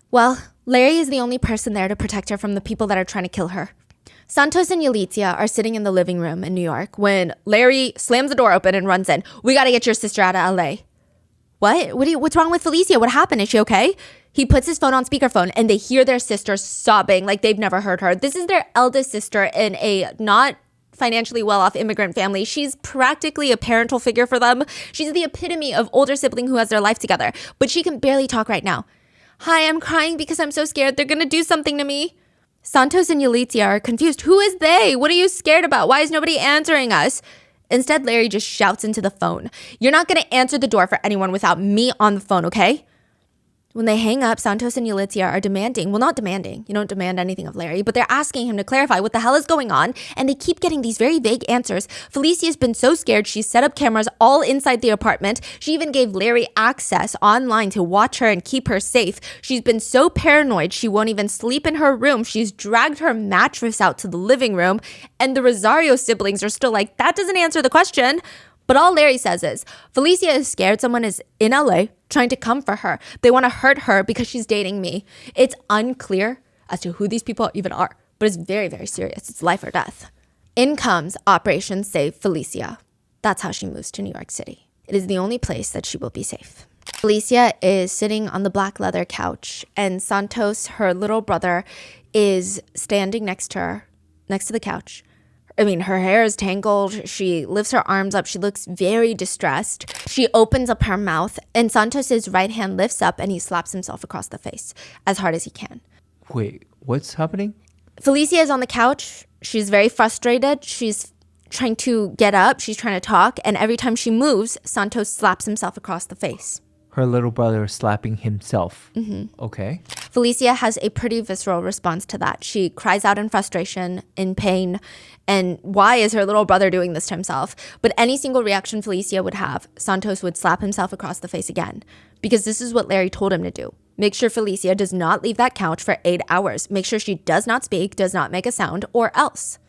well, Larry is the only person there to protect her from the people that are trying to kill her. Santos and Yalitza are sitting in the living room in New York when Larry slams the door open and runs in. We got to get your sister out of LA. What's wrong with Felicia? What happened? Is she okay? He puts his phone on speakerphone and they hear their sister sobbing like they've never heard her. This is their eldest sister in a not financially well-off immigrant family. She's practically a parental figure for them. She's the epitome of older sibling who has their life together, but she can barely talk right now. Hi, I'm crying because I'm so scared. They're going to do something to me. Santos and Yalitza are confused. Who is they? What are you scared about? Why is nobody answering us? Instead, Larry just shouts into the phone. You're not going to answer the door for anyone without me on the phone, okay? When they hang up, Santos and Yalitza are demanding, well, not demanding, you don't demand anything of Larry, but they're asking him to clarify what the hell is going on, and they keep getting these very vague answers. Felicia's been so scared, she's set up cameras all inside the apartment. She even gave Larry access online to watch her and keep her safe. She's been so paranoid, she won't even sleep in her room. She's dragged her mattress out to the living room, and the Rosario siblings are still like, that doesn't answer the question. But all Larry says is, Felicia is scared someone is in LA trying to come for her. They want to hurt her because she's dating me. It's unclear as to who these people even are, but it's very, very serious. It's life or death. In comes Operation Save Felicia. That's how she moves to New York City. It is the only place that she will be safe. Felicia is sitting on the black leather couch, and Santos, her little brother, is standing next to her, next to the couch. I mean, her hair is tangled. She lifts her arms up. She looks very distressed. She opens up her mouth, and Santos's right hand lifts up, and he slaps himself across the face as hard as he can. Wait, what's happening? Felicia is on the couch. She's very frustrated. She's trying to get up. She's trying to talk. And every time she moves, Santos slaps himself across the face. Her little brother is slapping himself. Okay. Felicia has a pretty visceral response to that. She cries out in frustration, in pain, and why is her little brother doing this to himself? But any single reaction Felicia would have, Santos would slap himself across the face again, because this is what Larry told him to do. Make sure Felicia does not leave that couch for 8 hours. Make sure she does not speak, does not make a sound, or else.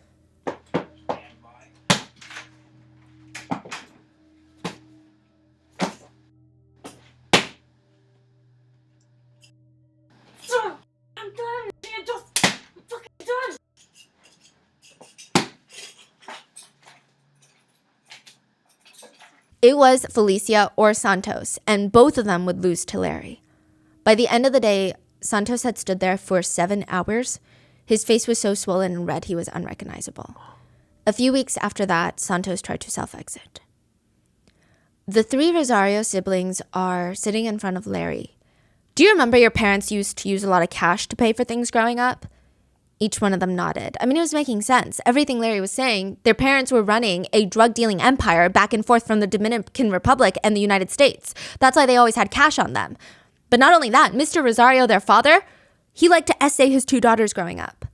I'm done. I'm just fucking done. It was Felicia or Santos, and both of them would lose to Larry. By the end of the day, Santos had stood there for 7 hours. His face was so swollen and red he was unrecognizable. A few weeks after that, Santos tried to self-exit. The 3 Rosario siblings are sitting in front of Larry. Do you remember your parents used to use a lot of cash to pay for things growing up? Each one of them nodded. I mean, it was making sense. Everything Larry was saying, their parents were running a drug-dealing empire back and forth from the Dominican Republic and the United States. That's why they always had cash on them. But not only that, Mr. Rosario, their father, he liked to essay his 2 daughters growing up.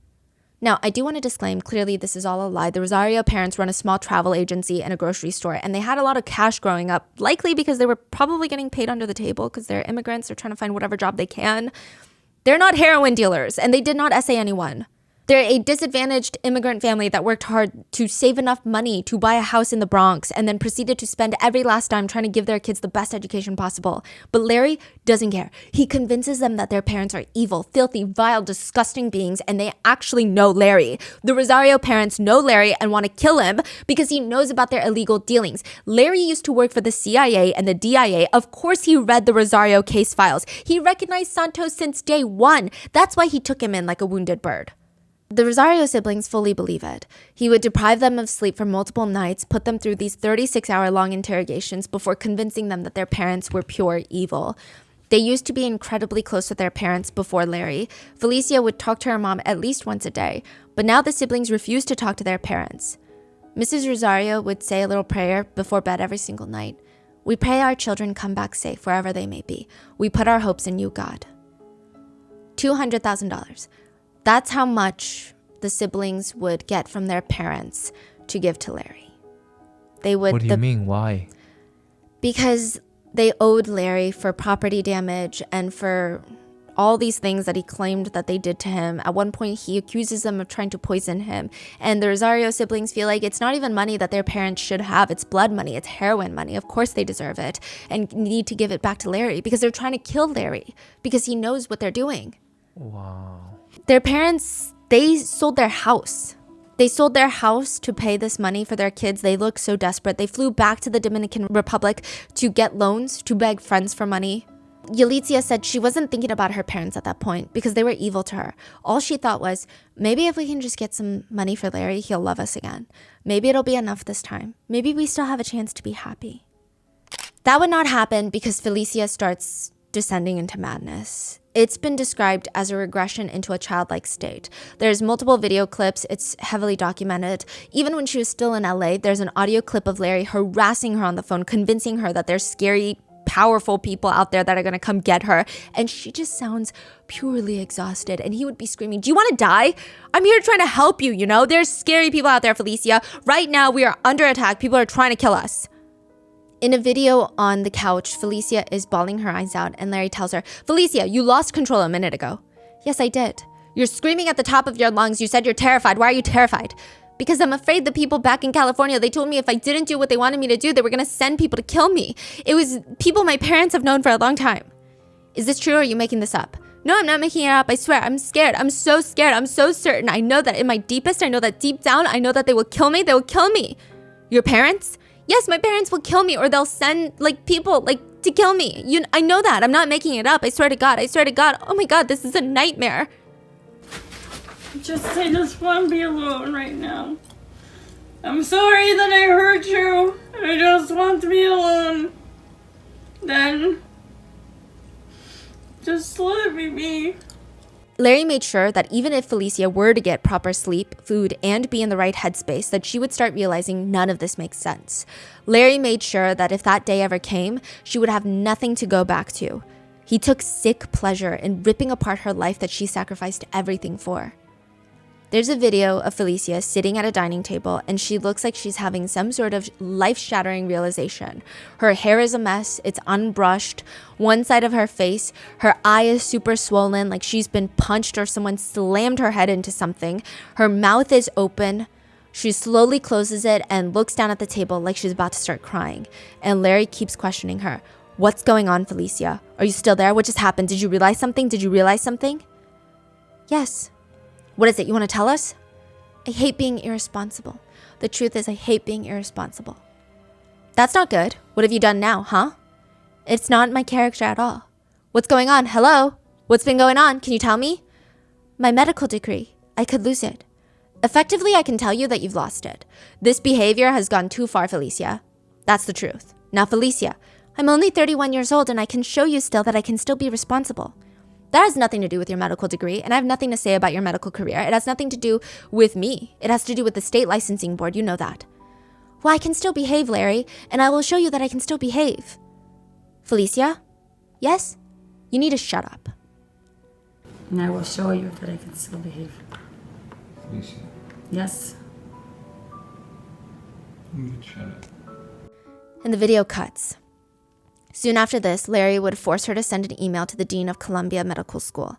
Now, I do want to disclaim, clearly this is all a lie. The Rosario parents run a small travel agency and a grocery store, and they had a lot of cash growing up, likely because they were probably getting paid under the table because they're immigrants. They're trying to find whatever job they can. They're not heroin dealers, and they did not essay anyone. They're a disadvantaged immigrant family that worked hard to save enough money to buy a house in the Bronx and then proceeded to spend every last dime trying to give their kids the best education possible. But Larry doesn't care. He convinces them that their parents are evil, filthy, vile, disgusting beings, and they actually know Larry. The Rosario parents know Larry and want to kill him because he knows about their illegal dealings. Larry used to work for the CIA and the DIA. Of course he read the Rosario case files. He recognized Santos since day one. That's why he took him in like a wounded bird. The Rosario siblings fully believe it. He would deprive them of sleep for multiple nights, put them through these 36-hour-long interrogations before convincing them that their parents were pure evil. They used to be incredibly close with their parents before Larry. Felicia would talk to her mom at least once a day, but now the siblings refused to talk to their parents. Mrs. Rosario would say a little prayer before bed every single night. We pray our children come back safe wherever they may be. We put our hopes in you, God. $200,000. That's how much the siblings would get from their parents to give to Larry. They would. What do you mean? Why? Because they owed Larry for property damage and for all these things that he claimed that they did to him. At one point, he accuses them of trying to poison him. And the Rosario siblings feel like it's not even money that their parents should have. It's blood money. It's heroin money. Of course they deserve it and need to give it back to Larry because they're trying to kill Larry because he knows what they're doing. Wow. Their parents, they sold their house. They sold their house to pay this money for their kids. They looked so desperate. They flew back to the Dominican Republic to get loans, to beg friends for money. Yalitza said she wasn't thinking about her parents at that point because they were evil to her. All she thought was, maybe if we can just get some money for Larry, he'll love us again. Maybe it'll be enough this time. Maybe we still have a chance to be happy. That would not happen because Felicia starts descending into madness. It's been described as a regression into a childlike state. There's multiple video clips. It's heavily documented. Even when she was still in LA, there's an audio clip of Larry harassing her on the phone, convincing her that there's scary, powerful people out there that are going to come get her. And she just sounds purely exhausted. And he would be screaming, do you want to die? I'm here trying to help you, you know? There's scary people out there, Felicia. Right now, we are under attack. People are trying to kill us. In a video on the couch, Felicia is bawling her eyes out and Larry tells her, Felicia, you lost control a minute ago. Yes, I did. You're screaming at the top of your lungs. You said you're terrified. Why are you terrified? Because I'm afraid the people back in California, they told me if I didn't do what they wanted me to do, they were going to send people to kill me. It was people my parents have known for a long time. Is this true or are you making this up? No, I'm not making it up. I swear. I'm scared. I'm so scared. I'm so certain. I know that in my deepest, I know that deep down, I know that they will kill me. They will kill me. Your parents? Yes, my parents will kill me or they'll send people to kill me. I know that. I'm not making it up. I swear to God. I swear to God. Oh my God, this is a nightmare. I just want to be alone right now. I'm sorry that I hurt you. I just want to be alone. Then, just let me be. Larry made sure that even if Felicia were to get proper sleep, food, and be in the right headspace, that she would start realizing none of this makes sense. Larry made sure that if that day ever came, she would have nothing to go back to. He took sick pleasure in ripping apart her life that she sacrificed everything for. There's a video of Felicia sitting at a dining table and she looks like she's having some sort of life-shattering realization. Her hair is a mess, it's unbrushed. One side of her face, her eye is super swollen like she's been punched or someone slammed her head into something. Her mouth is open. She slowly closes it and looks down at the table like she's about to start crying. And Larry keeps questioning her. What's going on, Felicia? Are you still there? What just happened? Did you realize something? Did you realize something? Yes. What is it? You want to tell us? I hate being irresponsible. The truth is I hate being irresponsible. That's not good. What have you done now, huh? It's not my character at all. What's going on? Hello? What's been going on? Can you tell me? My medical degree. I could lose it. Effectively, I can tell you that you've lost it. This behavior has gone too far, Felicia. That's the truth. Now, Felicia, I'm only 31 years old and I can show you still that I can still be responsible. That has nothing to do with your medical degree, and I have nothing to say about your medical career. It has nothing to do with me. It has to do with the state licensing board. You know that. Well, I can still behave, Larry, and I will show you that I can still behave. Felicia? Yes? You need to shut up. And I will show you that I can still behave. Felicia, Yes. you can shut up. And the video cuts. Soon after this, Larry would force her to send an email to the dean of Columbia Medical School,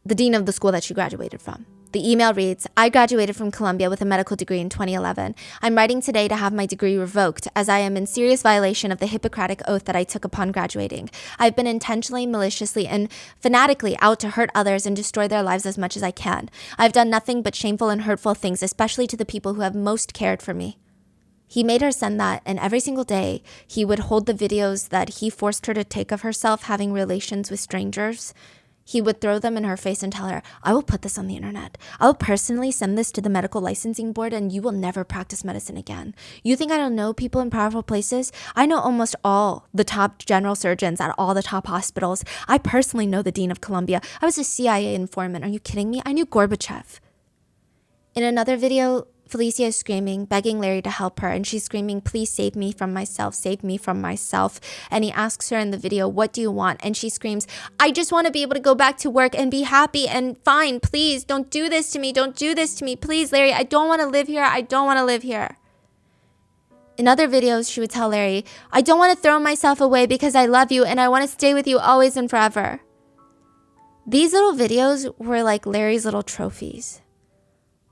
the dean of the school that she graduated from. The email reads, I graduated from Columbia with a medical degree in 2011. I'm writing today to have my degree revoked as I am in serious violation of the Hippocratic oath that I took upon graduating. I've been intentionally, maliciously, and fanatically out to hurt others and destroy their lives as much as I can. I've done nothing but shameful and hurtful things, especially to the people who have most cared for me. He made her send that, and every single day, he would hold the videos that he forced her to take of herself having relations with strangers. He would throw them in her face and tell her, I will put this on the internet. I will personally send this to the medical licensing board and you will never practice medicine again. You think I don't know people in powerful places? I know almost all the top general surgeons at all the top hospitals. I personally know the Dean of Columbia. I was a CIA informant. Are you kidding me? I knew Gorbachev. In another video, Felicia is screaming, begging Larry to help her, and she's screaming, please save me from myself, save me from myself. And he asks her in the video, what do you want? And she screams, I just want to be able to go back to work and be happy and fine. Please don't do this to me. Don't do this to me. Please, Larry, I don't want to live here. I don't want to live here. In other videos, she would tell Larry, I don't want to throw myself away because I love you and I want to stay with you always and forever. These little videos were like Larry's little trophies.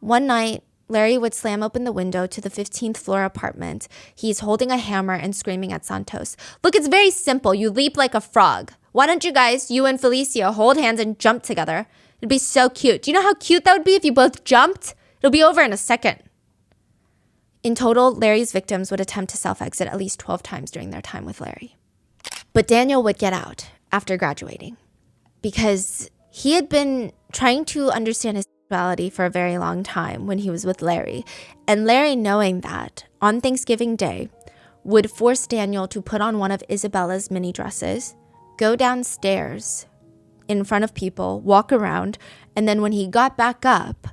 One night, Larry would slam open the window to the 15th floor apartment. He's holding a hammer and screaming at Santos. Look, it's very simple. You leap like a frog. Why don't you guys, you and Felicia, hold hands and jump together? It'd be so cute. Do you know how cute that would be if you both jumped? It'll be over in a second. In total, Larry's victims would attempt to self-exit at least 12 times during their time with Larry. But Daniel would get out after graduating because he had been trying to understand his sexuality for a very long time when he was with Larry. And Larry, knowing that, on Thanksgiving Day, would force Daniel to put on one of Isabella's mini dresses, go downstairs in front of people, walk around, and then when he got back up,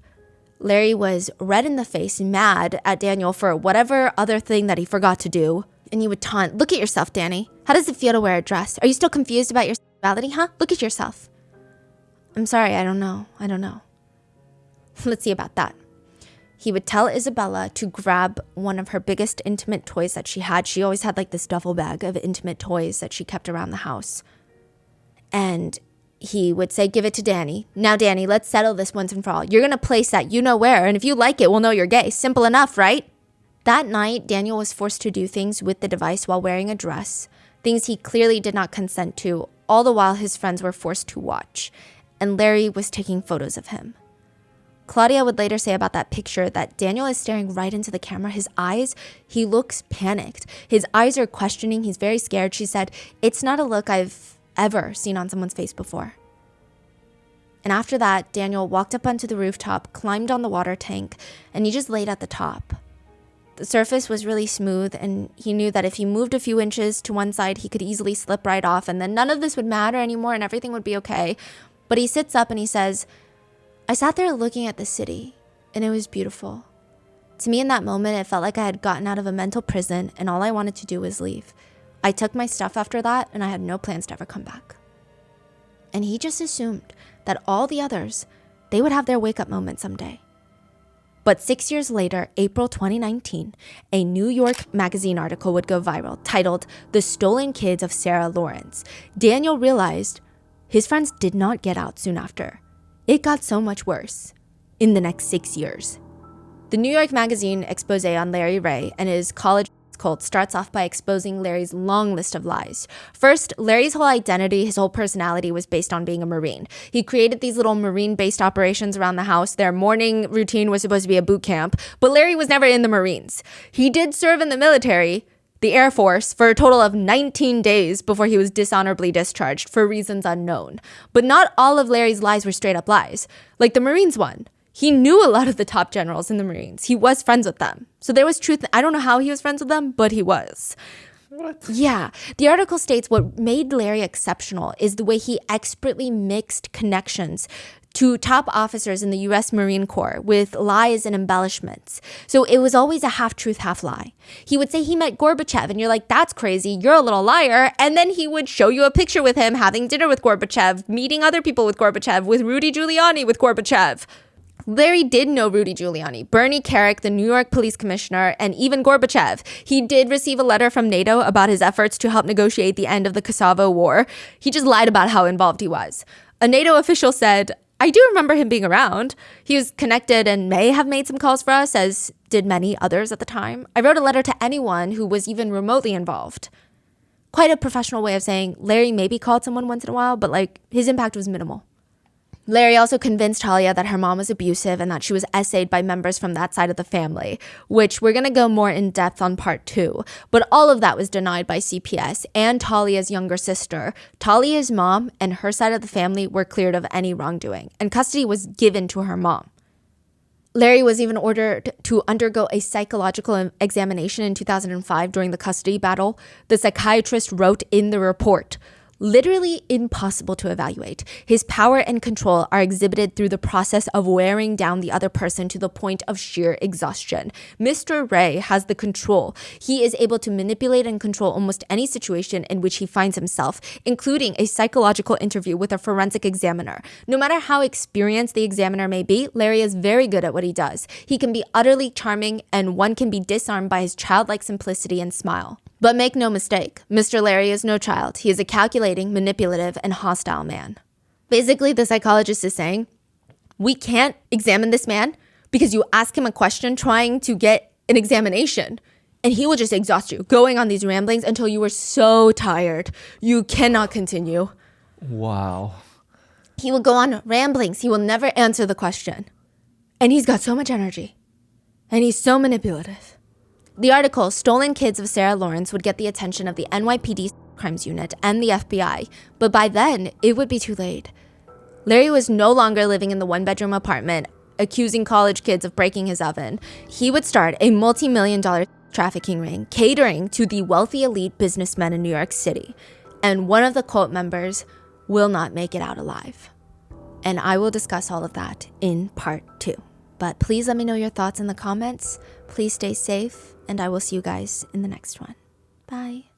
Larry was red in the face, mad at Daniel for whatever other thing that he forgot to do. And he would taunt, look at yourself, Danny. How does it feel to wear a dress? Are you still confused about your sexuality, huh? Look at yourself. I'm sorry, I don't know. Let's see about that. He would tell Isabella to grab one of her biggest intimate toys that she had. She always had like this duffel bag of intimate toys that she kept around the house. And he would say, give it to Danny. Now, Danny, let's settle this once and for all. You're going to place that you know where, and if you like it, we'll know you're gay. Simple enough, right? That night, Daniel was forced to do things with the device while wearing a dress, things he clearly did not consent to, all the while his friends were forced to watch. And Larry was taking photos of him. Claudia would later say about that picture that Daniel is staring right into the camera. His eyes, he looks panicked. His eyes are questioning. He's very scared. She said, it's not a look I've ever seen on someone's face before. And after that, Daniel walked up onto the rooftop, climbed on the water tank, and he just laid at the top. The surface was really smooth, and he knew that if he moved a few inches to one side, he could easily slip right off, and then none of this would matter anymore and everything would be okay. But he sits up and he says, I sat there looking at the city, and it was beautiful. To me in that moment, it felt like I had gotten out of a mental prison, and all I wanted to do was leave. I took my stuff after that, and I had no plans to ever come back. And he just assumed that all the others, they would have their wake-up moment someday. But 6 years later, April 2019, a New York magazine article would go viral titled, The Stolen Kids of Sarah Lawrence. Daniel realized his friends did not get out soon after. It got so much worse in the next 6 years. The New York magazine expose on Larry Ray and his college cult starts off by exposing Larry's long list of lies. First, Larry's whole identity, his whole personality was based on being a Marine. He created these little Marine-based operations around the house. Their morning routine was supposed to be a boot camp, but Larry was never in the Marines. He did serve in the military, the Air Force, for a total of 19 days before he was dishonorably discharged for reasons unknown. But not all of Larry's lies were straight up lies, like the Marines one. He knew a lot of the top generals in the Marines. He was friends with them. So there was truth. I don't know how he was friends with them, but he was. What? Yeah. The article states what made Larry exceptional is the way he expertly mixed connections to top officers in the U.S. Marine Corps with lies and embellishments. So it was always a half-truth, half-lie. He would say he met Gorbachev, and you're like, that's crazy, you're a little liar. And then he would show you a picture with him having dinner with Gorbachev, meeting other people with Gorbachev, with Rudy Giuliani with Gorbachev. Larry did know Rudy Giuliani, Bernie Kerik, the New York police commissioner, and even Gorbachev. He did receive a letter from NATO about his efforts to help negotiate the end of the Kosovo War. He just lied about how involved he was. A NATO official said, I do remember him being around. He was connected and may have made some calls for us, as did many others at the time. I wrote a letter to anyone who was even remotely involved. Quite a professional way of saying Larry maybe called someone once in a while, but his impact was minimal. Larry also convinced Talia that her mom was abusive and that she was essayed by members from that side of the family, which we're going to go more in depth on part 2. But all of that was denied by CPS and Talia's younger sister. Talia's mom and her side of the family were cleared of any wrongdoing, and custody was given to her mom. Larry was even ordered to undergo a psychological examination in 2005 during the custody battle. The psychiatrist wrote in the report, "Literally impossible to evaluate. His power and control are exhibited through the process of wearing down the other person to the point of sheer exhaustion. Mr. Ray has the control. He is able to manipulate and control almost any situation in which he finds himself, including a psychological interview with a forensic examiner. No matter how experienced the examiner may be, Larry is very good at what he does. He can be utterly charming, and one can be disarmed by his childlike simplicity and smile. But make no mistake, Mr. Larry is no child. He is a calculating, manipulative, and hostile man." Basically, the psychologist is saying, we can't examine this man because you ask him a question trying to get an examination, and he will just exhaust you, going on these ramblings until you are so tired you cannot continue. Wow. He will go on ramblings. He will never answer the question. And he's got so much energy. And he's so manipulative. The article, Stolen Kids of Sarah Lawrence, would get the attention of the NYPD Crimes Unit and the FBI, but by then, it would be too late. Larry was no longer living in the one-bedroom apartment, accusing college kids of breaking his oven. He would start a multi-million-dollar trafficking ring, catering to the wealthy elite businessmen in New York City. And one of the cult members will not make it out alive. And I will discuss all of that in part 2. But please let me know your thoughts in the comments. Please stay safe, and I will see you guys in the next one. Bye.